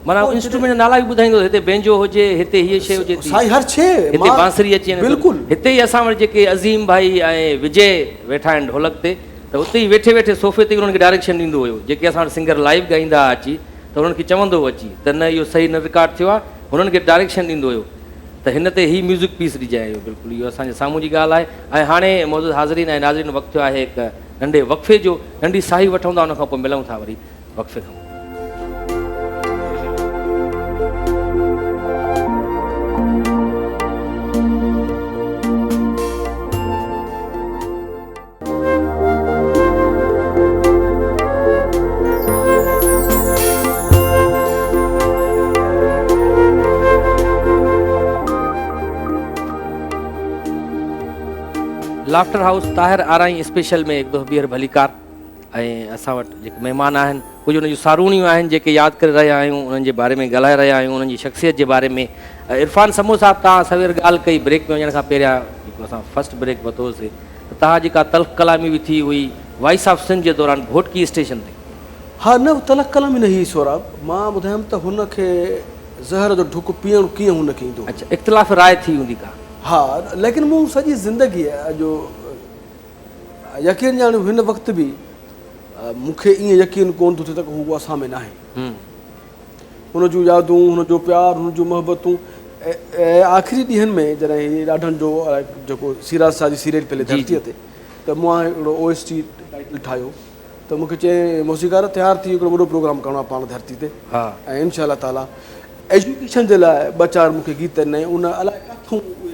माना इंस्ट्रूमेंट नाला बि ॿुधाईंदो हिते बेंजो हुजे हिते हीअ शइ हुजे साईं हर शइ हिते बांसुरी अची वञे बिल्कुलु हिते ई असां वटि जेके अज़ीम भाई ऐं विजय वेठा आहिनि ढोलक ते त उते ई वेठे वेठे सोफ़े ते उन्हनि खे डायरेक्शन ॾींदो हुयो जेके असां वटि सिंगर लाइव ॻाईंदा हुआ अची त उन्हनि खे चवंदो हुओ अची त न इहो सही न रिकॉर्ड थियो आहे हुननि खे डायरेक्शन ॾींदो हुयो त हिन ते ही म्यूज़िक पीस ॾिजाए इहो बिल्कुलु इहो असांजे साम्हूं जी ॻाल्हि आहे ऐं हाणे मौजूदु हाज़रीन ऐं नाज़रीन वक़्तु आहे हिकु नंढे वक़फ़े जो नंढी साही वठूं था उनखां पोइ मिलूं था वरी वक़्फ़े खां लाफ्टर हाउस ताहिर आराई स्पेशल में हिकु दफ़ो ॿीहर भलीकार ऐं असां वटि जेके महिमान आहिनि कुझु उन जूं सारूणियूं आहिनि जेके यादि करे रहिया आहियूं उन्हनि जे बारे में ॻाल्हाए रहिया आहियूं उन्हनि जी शख़्सियत जे बारे में इरफान समो साहिबु तव्हां सवेर ॻाल्हि कई ब्रेक में वञण खां पहिरियां जेको असां फस्ट ब्रेक वरितोसीं त तव्हां जेका तल्ख़ कलामी बि थी हुई वॉइस ऑफ सिंध जे दौरान घोटकी स्टेशन ते हा न तल्ख़ कलामी न हुई सोराब मां ॿुधायमि त हुनखे ज़हर जो ढुक पीअणु कीअं हुनखे ईंदो अच्छा इख़्तिलाफ़ राय थी हूंदी का हा लेकिन मूं सॼी ज़िंदगी जो यकीन ॼाणियो हिन वक़्तु बि मूंखे ईअं यकीन कोन थो थिए त हू असां में न आहे हुन जूं यादूं, हुन जो प्यारु, हुन जूं मोहबतूं। ऐं आख़िरी ॾींहंनि में जॾहिं ॾाढनि जो जेको सिराज शाह जी सीरियल पहले धरतीअ ते, त मां हिकिड़ो OST टाइटल ठाहियो, त मूंखे चई मौसीक़ार तयारु थी हिकिड़ो वॾो प्रोग्राम करिणो आहे पाण धरती ते। ऐं इनशा ताला एजुकेशन जे लाइ ॿ चारि मूंखे गीत आहिनि, उन अलाए किथां उहे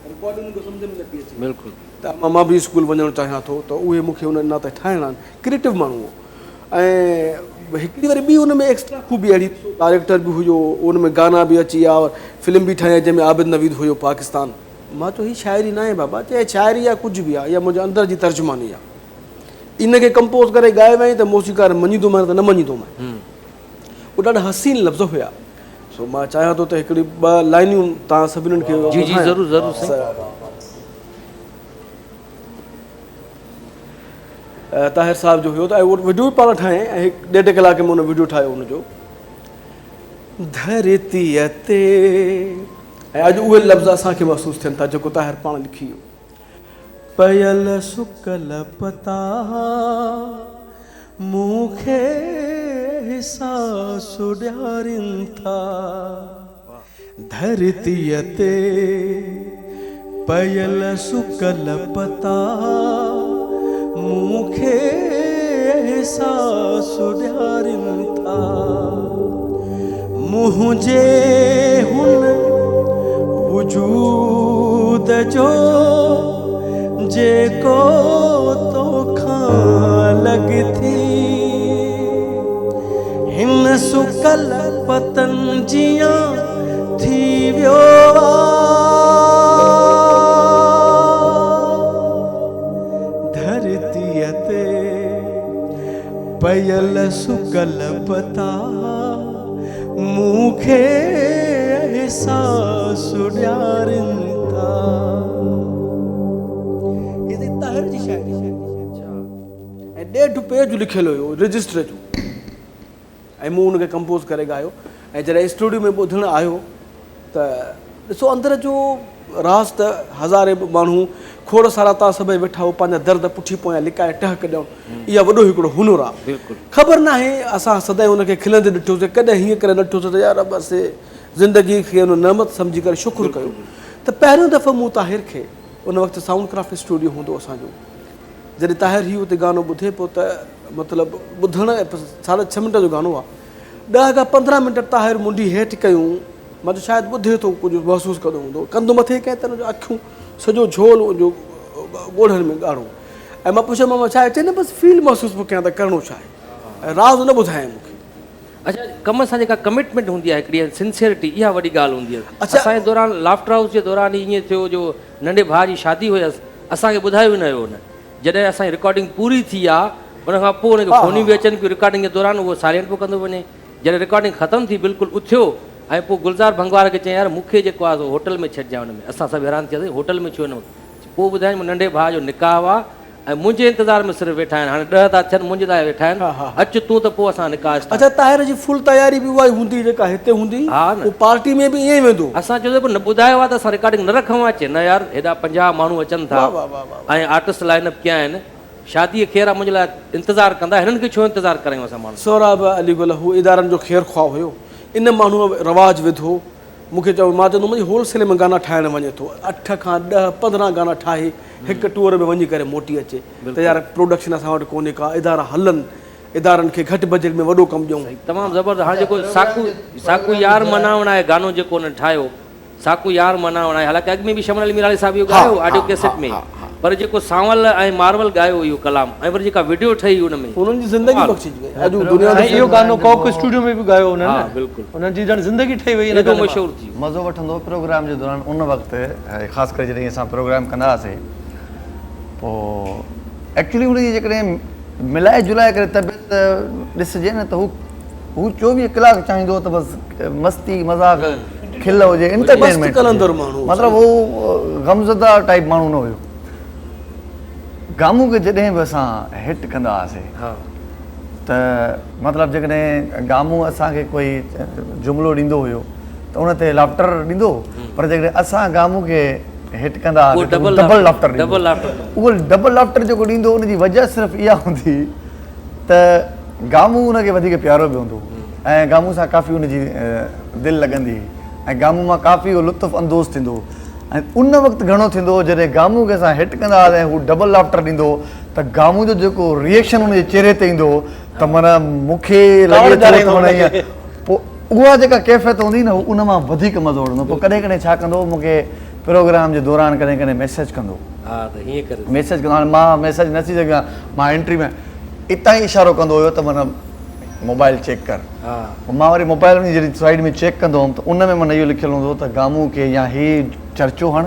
रिकॉर्डिंग मूंखे सम्झ में न पई अचे। बिल्कुलु। त मां बि स्कूल वञणु चाहियां थो, त उहे मूंखे उन नाते ठाहिणा आहिनि, क्रिएटिव माण्हू हो। ऐं हिकिड़ी वरी ॿी उन में एक्स्ट्रा ख़ूबी अहिड़ी, डायरेक्टर बि हुयो, उन में गाना बि अची विया, और फिल्म बि ठाही जंहिंमें आबिद नवीद हुयो पाकिस्तान। मां चयो हीअ शाइरी न आहे बाबा, चए शाइरी या कुझु बि आहे, इहा मुंहिंजे अंदर जी तर्जुमानी आहे। इनखे कंपोज़ करे ॻाए वई त मौसीक़ार मञींदो मां त न मञींदो मां। उहे ॾाढा हसीन लफ़्ज़ हुया। सो मां चाहियां थो त हिकिड़ी ॿ लाइनियूं तव्हां सभिनीनि खे जी जी ज़रूरु ज़रूरु। ताहिर साहिब जो हुयो, त उहो वीडियो पाण ठाहे, ऐं हिकु 1.5 कलाक में उन वीडियो ठाहियो हुनजो धरतीअ ते। ऐं अॼु उहे लफ़्ज़ असांखे महसूसु थियनि था जेको ताहिर पाण लिखी वियो। पयल सुकल पता मूंखे एहसास ॾियारीनि था, धरतीअ ते पयल सुकल पता मूंखे एहसास ॾियारीनि था, मुंहिंजे हुन वजूद जो जेको तोखां लॻ थी, हिन सुकल पतन जियां थी वियो धरतीअ ते पयल सुकल पता मूंखे एहसास ॾियारीनि था। ताहिर जी शाइरी ऐं 1.5 पेज लिखियलु हुयो रजिस्टर जो, ऐं मूं हुनखे कंपोज़ करे ॻायो। ऐं जॾहिं स्टूडियो में ॿुधणु आयो त ॾिसो अंदर जो राज़, त हज़ारे माण्हू खोड़ सारा तव्हां सभई वेठा हो, पंहिंजा दर्द पुठी पोयां लिकाए टहक ॾियणु, इहा वॾो हिकिड़ो हुनुर आहे। ख़बर न आहे असां सदाईं हुनखे खिलंदे ॾिठोसीं, कॾहिं हीअं करे ॾिठोसीं त यार बसि ज़िंदगी खे हुन नेमत सम्झी करे शुकुरु कयो। त पहिरियों दफ़ो मूं ताहिर खे, उन वक़्तु साउंड क्राफ्ट स्टूडियो हूंदो असांजो, जॾहिं ताहिर ही उते गानो ॿुधे पियो त मतिलबु ॿुधणु 6.5 मिंट जो गानो आहे, 10 खां 15 मिंट ताहिर मुंडी हेठि कयूं, मां त शायदि ॿुधे थो कुझु महसूसु कंदो हूंदो, कंधु मथे कंहिं त हुनजो अखियूं सॼो झोल जो ॻोढ़नि में ॻाढ़ो। ऐं मां पुछियो मां छा आहे, चए न बसि फील महसूसु पियो कयां त करिणो छा आहे, ऐं राज़ न ॿुधाए मूंखे। अच्छा, कम सां जेका कमिटमेंट हूंदी आहे हिकिड़ी सिंसियरिटी, इहा वॾी ॻाल्हि हूंदी आहे। असांजे दौरान लाफ्टर हाउस जे दौरान ईअं थियो जो नंढे भाउ जी शादी हुयसि, असांखे ॿुधायो ई न हुयो हुन। जॾहिं असांजी रिकॉर्डिंग पूरी थी आहे, उन खां पोइ हुनखे फ़ोनियूं बि अचनि पियूं, रिकॉर्डिंग जे दौरान उहो साइलेंट पियो कंदो वञे। जॾहिं रिकॉर्डिंग ख़तमु थी बिल्कुलु उथियो, ऐं पोइ गुलज़ार भंगवार खे चई यार मूंखे जेको आहे होटल में छॾिजांइ। हुन में असां सभु हैरान थियासीं, होटल में छो न? पोइ ॿुधाईं नंढे भाउ जो निकाह आहे ऐं मुंहिंजे इंतज़ार में सिर्फ़ु वेठा आहिनि, हाणे 10 था थियनि, मुंहिंजे लाइ वेठा आहिनि, अचु तूं त पोइ असां निकाह। अच्छा, ताहिर जी फुल तयारी बि उहा ई हूंदी जेका हिते हूंदी? हा न, पार्टी में बि ईअं ई वेंदो। असां चयो न ॿुधायो आहे त असां रिकॉर्डिंग न रखूं, अचे न यार, हेॾा 50 माण्हू अचनि था ऐं आर्टिस्ट लाइनअप कया आहिनि, शादीअ ख़ैर मुंहिंजे लाइ इंतज़ारु कंदा, हिननि खे छो इंतज़ारु करायूं असां माण्हू। सोराब अली गुल हू इदारनि जो ख़ैरु ख़्वाह हुयो, इन माण्हूअ रवाजु विधो। मूंखे चयो, मां चवंदो मुंहिंजी होलसेल में गाना ठाहिणु वञे थो, 8 खां 10 15 गाना ठाहे हिकु टूर में वञी करे मोटी अचे, त यार प्रोडक्शन असां वटि कोन्हे का, इदारा हलनि, इदारनि खे घटि बजट में वॾो कमु ॾियूं। तमामु ज़बरदस्त। हाणे जेको साकू यार मनावण आहे गानो जेको हुन ठाहियो, साकू यार मनावण आहे, हालांकि अॻु में बि शमन अली मीराली साहिब इहो ॻायो ऑडियो कैसेट में, पर जेको सांवल ऐं मार्वल ॻायो इहो कलाम, ऐं वरी जेका वीडियो ठही हुन में उन्हनि जी ज़िंदगी बख़्शी वई। अॼु दुनिया में इहो गानो कॉक स्टूडियो में बि ॻायो हुननि। हा बिल्कुलु, हुननि जी ॼण ज़िंदगी ठही वई, एॾो मशहूरु थी। मज़ो वठंदो प्रोग्राम जे दौरान। उन वक़्तु ख़ासि करे जॾहिं असां प्रोग्राम कंदा हुआसीं, पोइ एक्चुअली हुनजी जेकॾहिं मिलाए जुलाए करे तबियत ॾिसिजे न, त हू 24 कलाक चाहींदो त बसि मस्ती मज़ाक खिल हुजे, एंटरटेनमेंट मतिलबु हू गमज़दा टाइप माण्हू न हुयो। गामू खे जॾहिं बि असां हिट कंदा हुआसीं त मतिलबु जेकॾहिं गामू असांखे कोई जुमिलो ॾींदो हुयो त उन ते लाफ्टर ॾींदो, पर जेकॾहिं असां गामू खे हिट कंदा हुआसीं डबल लाफ्टर ॾींदो। उहो डबल लाफ्टर जेको ॾींदो, उनजी वजह सिर्फ़ु इहा हूंदी त गामू उनखे वधीक प्यारो बि हूंदो, ऐं गामू सां काफ़ी उनजी दिलि लॻंदी हुई ऐं गामू मां काफ़ी उहो लुत्फ़ अंदोज़ थींदो हो। ऐं उन वक़्तु घणो थींदो हो जॾहिं गामू खे असां हिट कंदा हुआसीं हू डबल लाफ्टर ॾींदो हो त गामू जो जेको रिएक्शन उनजे चेहरे ते ईंदो हो त माना मूंखे लॻे थो माना ईअं पोइ उहा जेका कैफ़ियत हूंदी न उन मां वधीक मज़ो वठंदो। पोइ कॾहिं कॾहिं छा कंदो मूंखे प्रोग्राम जे दौरान कॾहिं कॾहिं मैसेज कंदो मैसेज कंदो। हाणे मां मैसेज न थी सघां मां एंट्री में इतां ई इशारो कंदो हुयो त माना मोबाइल चेक कर। पोइ मां वरी मोबाइल में जॾहिं साइड में चेक कंदो हुउमि त उन में माना इहो लिखियलु हूंदो त गामू खे या ही चर्चो हण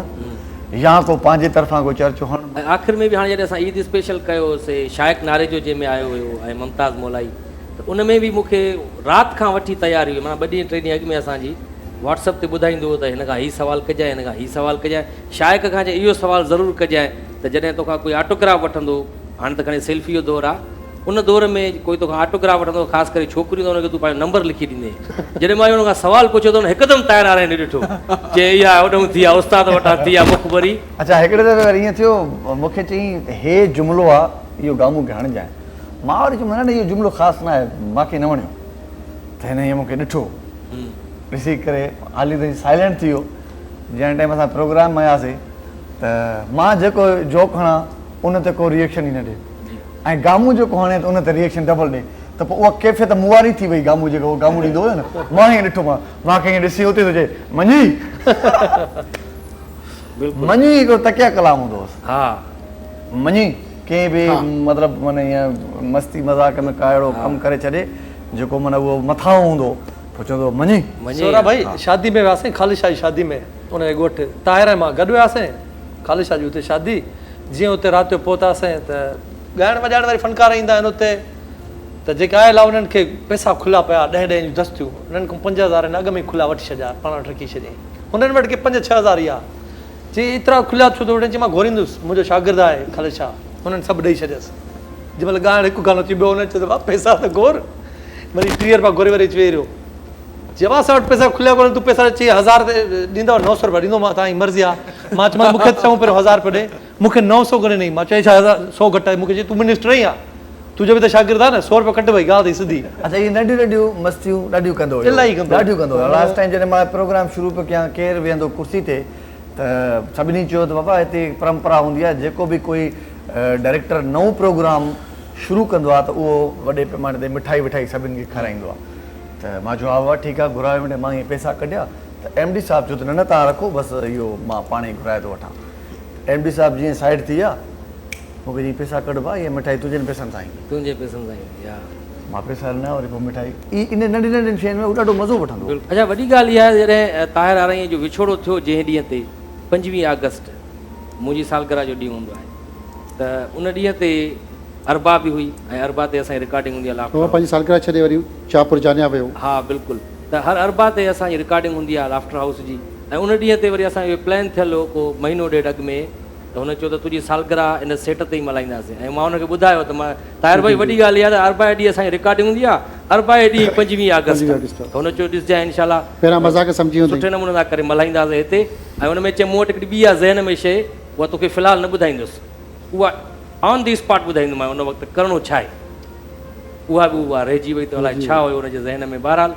या को पंहिंजे तरफ़ां को चर्चो हण। ऐं आख़िर में बि हाणे जॾहिं असां ईद स्पेशल कयोसीं शाइक़ नारे जो जंहिंमें आयो हुयो ऐं मुमताज़ मोलाई त उन में बि मूंखे राति खां वठी तयारी हुई। माना 2 ॾींहं 3 ॾींहं अॻु में असांजी व्हाट्सअप ते ॿुधाईंदो हो त हिन खां हीउ सुवाल कजांइ हिन खां हीउ सुवाल कजांइ शाइक़ खां चए इहो सुवालु ज़रूरु कजांइ त जॾहिं तोखां कोई ऑटोग्राफ वठंदो हाणे त खणी सेल्फी जो दौरु आहे उन दौर में कोई तोखां ऑटोग्राफ वठंदो ख़ासि करे छोकिरियूं त हुनखे तूं पंहिंजो नंबर लिखी ॾींदे। जॾहिं मां हुन खां सुवालु पुछियो त हुन हिकदमि तयारु हाणे ॾिठो चए इहा होॾऊं थी आहे उस्ताद वटां थी आहे मुखबरी। अच्छा हिकिड़े दफ़े वरी ईअं थियो मूंखे चयईं हे जुमिलो आहे इहो गामू खे हणजांइ। मां वरी चयुमि न इहो जुमिलो ख़ासि न आहे मूंखे न वणियो त हिन ईअं मूंखे ॾिठो ॾिसी करे हाली त साइलेंट थी वियो। जंहिं टाइम असां प्रोग्राम में आयासीं त मां जेको जोक हणां उन ते को रिएक्शन ई न ॾिए ऐं गामू जेको हणे त उन ते रिएक्शन डबल ॾिए त पोइ उहा कैफ़ियत मुवारी थी वई गामू जेको गामू ॾींदो हुयो न मां हीअं ॾिठो मूंखे हीअं ॾिसी हुते थो चए मंझी मंझी हिकिड़ो तकिया कलाम हूंदो हुउसि। हा मंझी कंहिं बि मतिलबु माना ईअं मस्ती मज़ाक में का अहिड़ो कमु करे छॾे जेको माना उहो मथां हूंदो पोइ चवंदो मंझी सोरा भाई शादी में वियासीं ख़ालिशा जी शादी में उनजे ॻोठु ताहिर ऐं मां गॾु वियासीं ख़ालिशा जी उते शादी। जीअं उते राति जो पहुतासीं त ॻाइण वॼाइण वारी फनकार ईंदा आहिनि उते त जेके आयल आहे उन्हनि खे पैसा खुला पिया 10-10 जूं दस्तियूं उन्हनि खां 5,000 अॻु में खुला वठी छॾिया पाण वटि रखी छॾियईं। हुननि वटि के 5-6,000 ई आहे चई एतिरा खुलिया छो थो वठे चई मां घुरींदुसि मुंहिंजो शागिर्द आहे ख़ालिशा हुननि सभु ॾेई छॾियसि। जंहिंमहिल ॻाइण हिकु गानो अची ॿियो हुननि चयो त पैसा त घुर वरी 30 रुपया घुरे वरी अची वेही रहियो। जंहिं असां वटि पैसा खुलिया कोन्ह तूं पैसा चई 1000 ॾींदव 900 रुपया ॾींदो मां तव्हांजी मर्ज़ी आहे। मां चयोमांसि मूंखे चऊं पहिरियों 1000 रुपया ॾे मूंखे 900 घणे ॾेई मां चई छा 100 घटि आहे मूंखे चई तूं मिनिस्टर ई आहे तुंहिंजो बि त शागिर्द आहे न 100 रुपया कटे वई ॻाल्हि अथई सिधी। अच्छा इहे नंढियूं नंढियूं मस्तियूं ॾाढियूं कंदो हुयो इलाही कंदो ॾाढियूं कंदो हुयो। लास्ट टाइम जॾहिं मां प्रोग्राम शुरू पियो कयां केरु वेहंदो कुर्सी ते त सभिनी चयो त बाबा हिते परंपरा हूंदी आहे जेको बि कोई डायरेक्टर नओं प्रोग्राम शुरू कंदो आहे त उहो वॾे पैमाने ते मिठाई विठाई सभिनी खे खाराईंदो आहे। त मां चयो हा वाह ठीकु आहे घुरायो मिंट मां ईअं पैसा कढिया त MD साहिबु चयो त न तव्हां रखो बसि इहो मां पाण ई घुराए थो वठां। MD साहिबु जीअं साइड थी विया मूंखे जीअं पैसा कढिबा इहे मिठाई तुंहिंजनि पैसनि सां ईंदी तुंहिंजे पैसनि सां ईंदी आहे। मां पैसा ॾिना वरी पोइ मिठाई इन नंढी नंढियुनि शयुनि में उहो ॾाढो मज़ो वठंदो। अच्छा वॾी ॻाल्हि इहा आहे जॾहिं ताहिर आरईअ जो विछोड़ो थियो जंहिं ॾींहं ते 25 अगस्त मुंहिंजी सालगिरह जो ॾींहुं हूंदो आहे त उन ॾींहं ते अरबा बि हुई ऐं अरबा ते असांजी रिकॉर्डिंग हूंदी आहे पंहिंजी सालगिरह छॾे वरी शाहपुर जानिया वियो। हा बिल्कुलु त हर अरबा ते असांजी रिकॉर्डिंग हूंदी आहे लाफ्टर हाउस जी ऐं उन ॾींहं ते वरी असांजो प्लान थियल हो को महीनो ॾेढ अॻु में त हुन चयो त तुंहिंजी सालगिरह इन सेट ते ई मल्हाईंदासीं ऐं मां हुनखे ॿुधायो त मां ताहिर भाई वॾी ॻाल्हि इहा त अरबा ॾींहुं असांजी रिकॉर्डिंग हूंदी आहे अरबा ॾींहुं 25 अगस्त त हुन चयो ॾिसजांइ इनशाला पहिरां मज़ाक सम्झी वेंदो सुठे नमूने सां करे मल्हाईंदासीं हिते ऐं हुन में चए मूं वटि हिकिड़ी ॿी आहे ज़हन में शइ उहा तोखे फ़िलहालु न ॿुधाईंदुसि उहा ऑन दी स्पॉट ॿुधाईंदोमांइ उन वक़्तु करिणो छा आहे उहा बि उहा रहिजी वई त अलाए छा हुयो हुनजे ज़हन में। बहरहाल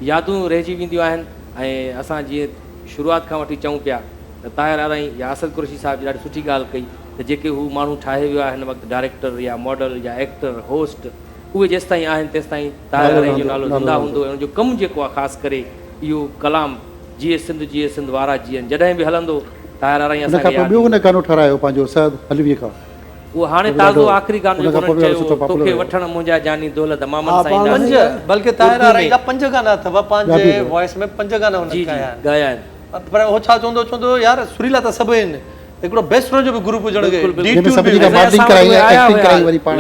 यादूं रहिजी वेंदियूं आहिनि ऐं असां जीअं शुरूआति खां वठी चऊं पिया त ताहिर आरई या असद कुरैशी साहिब जी ॾाढी सुठी ॻाल्हि कई त जेके हू माण्हू ठाहे वियो आहे हिन वक़्तु डायरेक्टर या मॉडल या एक्टर होस्ट उहे जेसि ताईं आहिनि तेसि ताईं ताहिर आरई जो नालो ज़िंदा हूंदो ऐं हुनजो कमु जेको आहे ख़ासि करे इहो कलाम जीए सिंध वारा जीअनि जॾहिं बि हलंदो ताहिर आरई असांखे ॿियो हुन गानो ठारायो पंहिंजो सद हलवीअ खां उहो हाणे ताज़ो आख़िरी गानो जेको चयो तोखे वठण मुंहिंजा जानी दौलत मामन साईं पंज बल्कि ताहिर आरई जा 5 गाना अथव पंहिंजे वॉइस में 5 गाना हुननि ॻाया आहिनि पर उहो छा चवंदो यार सुरीला त सभु आहिनि हिकिड़ो बेस्ट जो बि ग्रुप हुजणु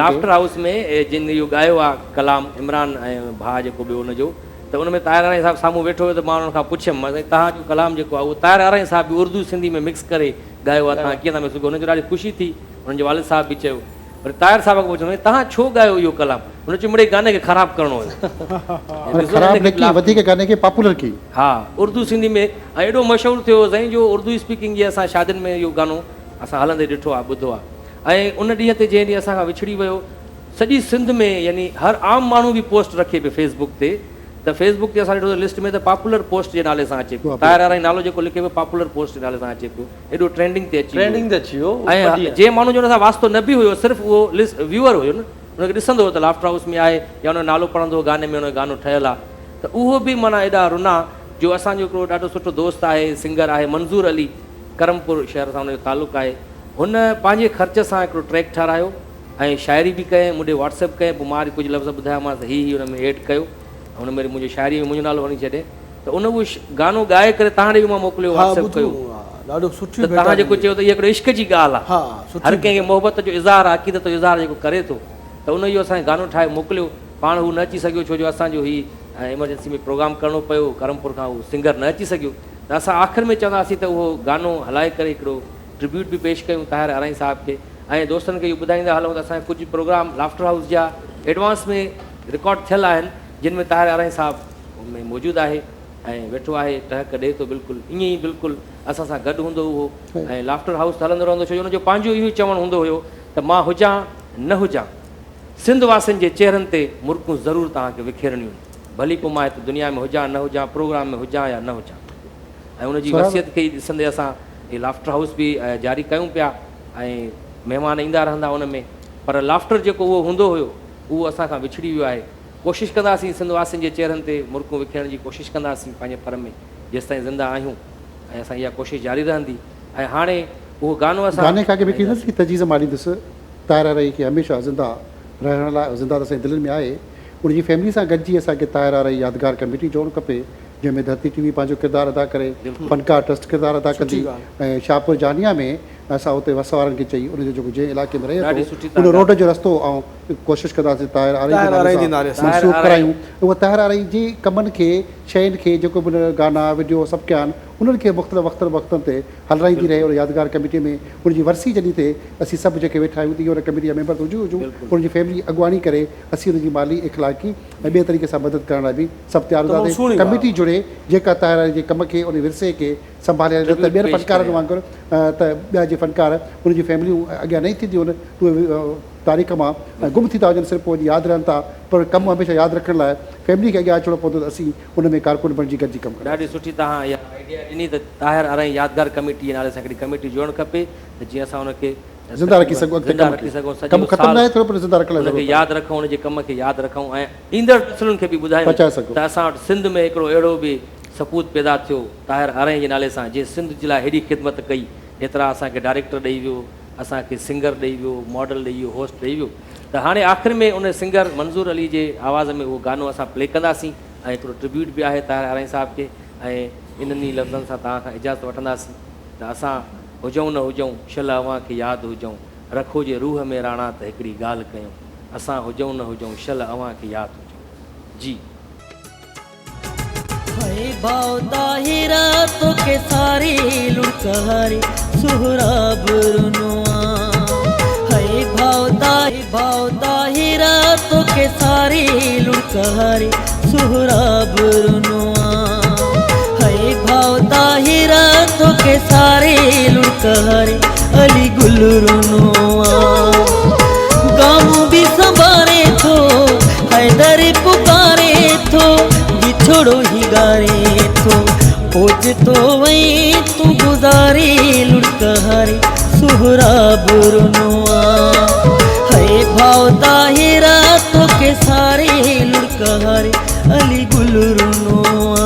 लाफ्टर हाउस में जिन इहो ॻायो आहे कलाम इमरान ऐं भाउ जेको ॿियो हुनजो त उन में ताहिर आरई साहिबु साम्हूं वेठो हुयो त मां हुननि खां पुछियमि तव्हांजो कलाम जेको आहे उहो ताहिर आरई साहिबु बि उर्दू सिंधी में मिक्स करे ॻायो आहे तव्हां कीअं था महसूसु कयो हुनजो ॾाढी ख़ुशी थी हुनजे वालिद साहिब बि चयो वरी ताहिर साहिब खां पुछियो तव्हां छो ॻायो इहो कलाम हुन चयो मिड़े गाने खे ख़राबु करिणो हुयो हा उर्दू सिंधी में ऐं एॾो मशहूरु थियो साईं जो उर्दू स्पीकिंग जी असां शादियुनि में इहो गानो असां हलंदे ॾिठो आहे ॿुधो आहे ऐं उन ॾींहं ते जंहिं ॾींहुं असांखां विछड़ी वियो सॼी सिंध में यानी हर आम माण्हू बि पोस्ट रखे पियो फेसबुक ते, त फेसबुक ते असां ॾिठो लिस्ट में त पॉपुलर पोस्ट जे नाले सां अचे पियो, ताहिर आराई नालो जेको लिखे पियो पॉपुलर पोस्ट जे नाले सां अचे पियो, एॾो ट्रेंडिंग ते अची ट्रेंडिंग ते अची वियो। ऐं जे माण्हू जो हुन सां वास्तो न बि हुयो, सिर्फ़ु उहो लिस्ट व्यूअर हुयो न, हुनखे ॾिसंदो हो त लाफ्टर हाउस में आहे या हुन नालो पढ़ंदो हो गाने में, हुन गानो ठहियलु आहे, त उहो बि माना एॾा रुना। जो असांजो हिकिड़ो ॾाढो सुठो दोस्त आहे, सिंगर आहे मंज़ूर अली, करमपुर शहर सां हुनजो तालुक़ु आहे, हुन पंहिंजे ख़र्च सां हिकिड़ो ट्रैक ठारायो ऐं शाइरी बि कयईं, मुंहिंजे व्हाट्सएप कयईं, पोइ मां वरी कुझु लफ़्ज़ ॿुधायोमांसि हीअ हुन में एड कयो, हुन में मुंहिंजी शाइरी में मुंहिंजो नालो वणी छॾे, त उन उहो गानो ॻाए करे तव्हां ॾे बि मां मोकिलियो, व्हाट्सएप कयो, ॾाढो सुठी। त तव्हां जेको चयो त इहा हिकिड़ो इश्क जी ॻाल्हि आहे, हर कंहिंखे मोहबत जो इज़हार आहे, अक़ीदत जो इज़हार जेको करे थो, त उन इहो असांखे गानो ठाहे मोकिलियो। पाण हू न अची सघियो छो जो असांजो ही एमरजेंसी में प्रोग्राम करिणो पियो, करमपुर खां उहो सिंगर न अची सघियो, त असां आख़िर में चवंदासीं त उहो गानो हलाए करे हिकिड़ो ट्रिब्यूट बि पेश कयूं ताहिर आराई साहिब खे, ऐं दोस्तनि खे इहो ॿुधाईंदा हलूं त असांजा कुझु प्रोग्राम लाफ्टर हाउस जा एडवांस में रिकॉर्ड थियल आहिनि, जिन में ताहिर आराई साहिब में मौजूदु आहे ऐं वेठो आहे, टहक ॾिए थो बिल्कुलु ईअं ई बिल्कुलु असां सां गॾु हूंदो उहो, ऐं लाफ्टर हाउस हलंदो रहंदो, छो जो हुनजो पंहिंजो इहो चवणु हूंदो हुयो त मां हुजां न हुजां, सिंध वासियुनि जे चेहरनि ते मुर्कूं ज़रूरु तव्हांखे विखेरणियूं, भली पोइ मां हिते दुनिया में हुजां न हुजां, प्रोग्राम में हुजां या न हुजां। ऐं उनजी वसियत खे ॾिसंदे असां इहे लाफ्टर हाउस बि जारी कयूं पिया ऐं महिमान ईंदा रहंदा उन में, पर लाफ्टर जेको उहो हूंदो हुयो उहो असां खां विछड़ी वियो आहे। कोशिशि कंदासीं सिंध वासियुनि जे चेहरनि ते मुर्कूं विखेरण जी कोशिशि कंदासीं पंहिंजे पर में जेसि ताईं ज़िंदा आहियूं, ऐं असां इहा कोशिशि जारी रहंदी। ऐं हाणे उहो गानो असां गाने खां बि कींदुसि तजीज़ मारींदुसि, ताहिर आराई खे हमेशह ज़िंदा रहण लाइ, ज़िंदा त असांजी दिलनि में आहे, उनजी फैमिली सां गॾिजी असांखे ताहिर आराई यादगार कमेटी जोड़णु खपे, जंहिंमें धरती टीवी पंहिंजो किरदारु अदा करे, फनकार ट्रस्ट किरदारु अदा कंदी, ऐं शाहपुर जानिया में असां उते वस वारनि खे चई उनजो जेको जंहिं इलाइक़े में रहे थो उन रोड जो रस्तो ऐं कोशिशि कंदासीं ताहिर आराई जे नाले सां मनसूख़ करायूं। उहा ताहिर आराई जी कमनि खे, शयुनि खे, जेको बि गाना वीडियो सभु कया आहिनि, उन्हनि खे मुख़्तलिफ़ वक़्तनि ते हलाईंदी रहे, उन यादगार कमेटीअ में उनजी वरसी जॾहिं थिए असीं सभु जेके वेठा आहियूं तीअं उन कमेटी जा मेंबर हुजूं उनजी फैमिली अॻुवाणी करे असीं उनजी माली इख़लाक़ी ऐं ॿिए तरीक़े सां मदद करण लाइ बि सभु तयारु हूंदासीं। कमेटी जुड़े जेका ताहिर आराई जे कम खे, उन विरसे खे संभाले, न त ॿियनि फ़नकारनि वांगुरु त ॿिया जे फ़नकार उनजी फैमिलियूं अॻियां नहीं थींदियूं आहिनि, उहे तारीख़ मां गुम थी था वञनि, सिर्फ़ु पोइ यादि रहनि था, पर कमु हमेशह यादि रखण लाइ फैमिली खे अॻियां अचिणो पवंदो त असीं उन में कारकुन बणिजी गॾिजी कमु कयूं। ॾाढी सुठी तव्हां इहा आइडिया ॾिनी त ताहिर आराई यादगार कमेटी जे नाले सां हिकिड़ी कमेटी जोड़णु खपे, त जीअं असां हुनखे ज़िंदा रखी सघूं, कमु ख़तमु न आहे थोरो पर ज़िंदा रखण लाइ हुनखे यादि रखूं, हुनजे कम खे यादि रखूं ऐं ईंदड़ नसलुनि खे बि ॿुधायूं त असां वटि सिंध में हिकिड़ो अहिड़ो बि सपूत पैदा थियो ताहिर आराई जे नाले सां, जंहिं सिंध जे लाइ हेॾी ख़िदमत कई, एतिरा असांखे डायरेक्टर ॾेई वियो, असांखे सिंगर ॾेई वियो, मॉडल ॾेई वियो, होस्ट ॾेई वियो। त हाणे आख़िर में उन सिंगर मंज़ूर अली जे आवाज़ में उहो गानो असां प्ले कंदासीं ऐं हिकिड़ो ट्रिब्यूट बि आहे ताहिर आराई साहिब खे, ऐं इन्हनि ई लफ़्ज़नि सां तव्हां खां इजाज़त वठंदासीं त असां हुजूं न हुजूं शल अव्हां खे यादि हुजूं, रखो जे रूह में राणा त हिकिड़ी ॻाल्हि कयूं, असां हुजूं न हुजूं शल अव्हां खे यादि हुजूं। जी भाव ताहिरा तोखे सारी लुड़कारे सुहराब रुनुआ, हाय भाव ताहिरा तोखे सारी लुड़कारे सुहराब रुनुआ, हाय भाव ताहिरा तोखे सारी लुड़कारे अली गुल रुनुआ, गामू भी संभारे थो हैदर पुकारे थो, छोड़ो ही गारे थो पोज तो वही तू गुजारे लुड़कारे सुहराब रुनुआ, है भाव ताहिरा तो के सारे लुड़कारे अली गुल रुनुआ।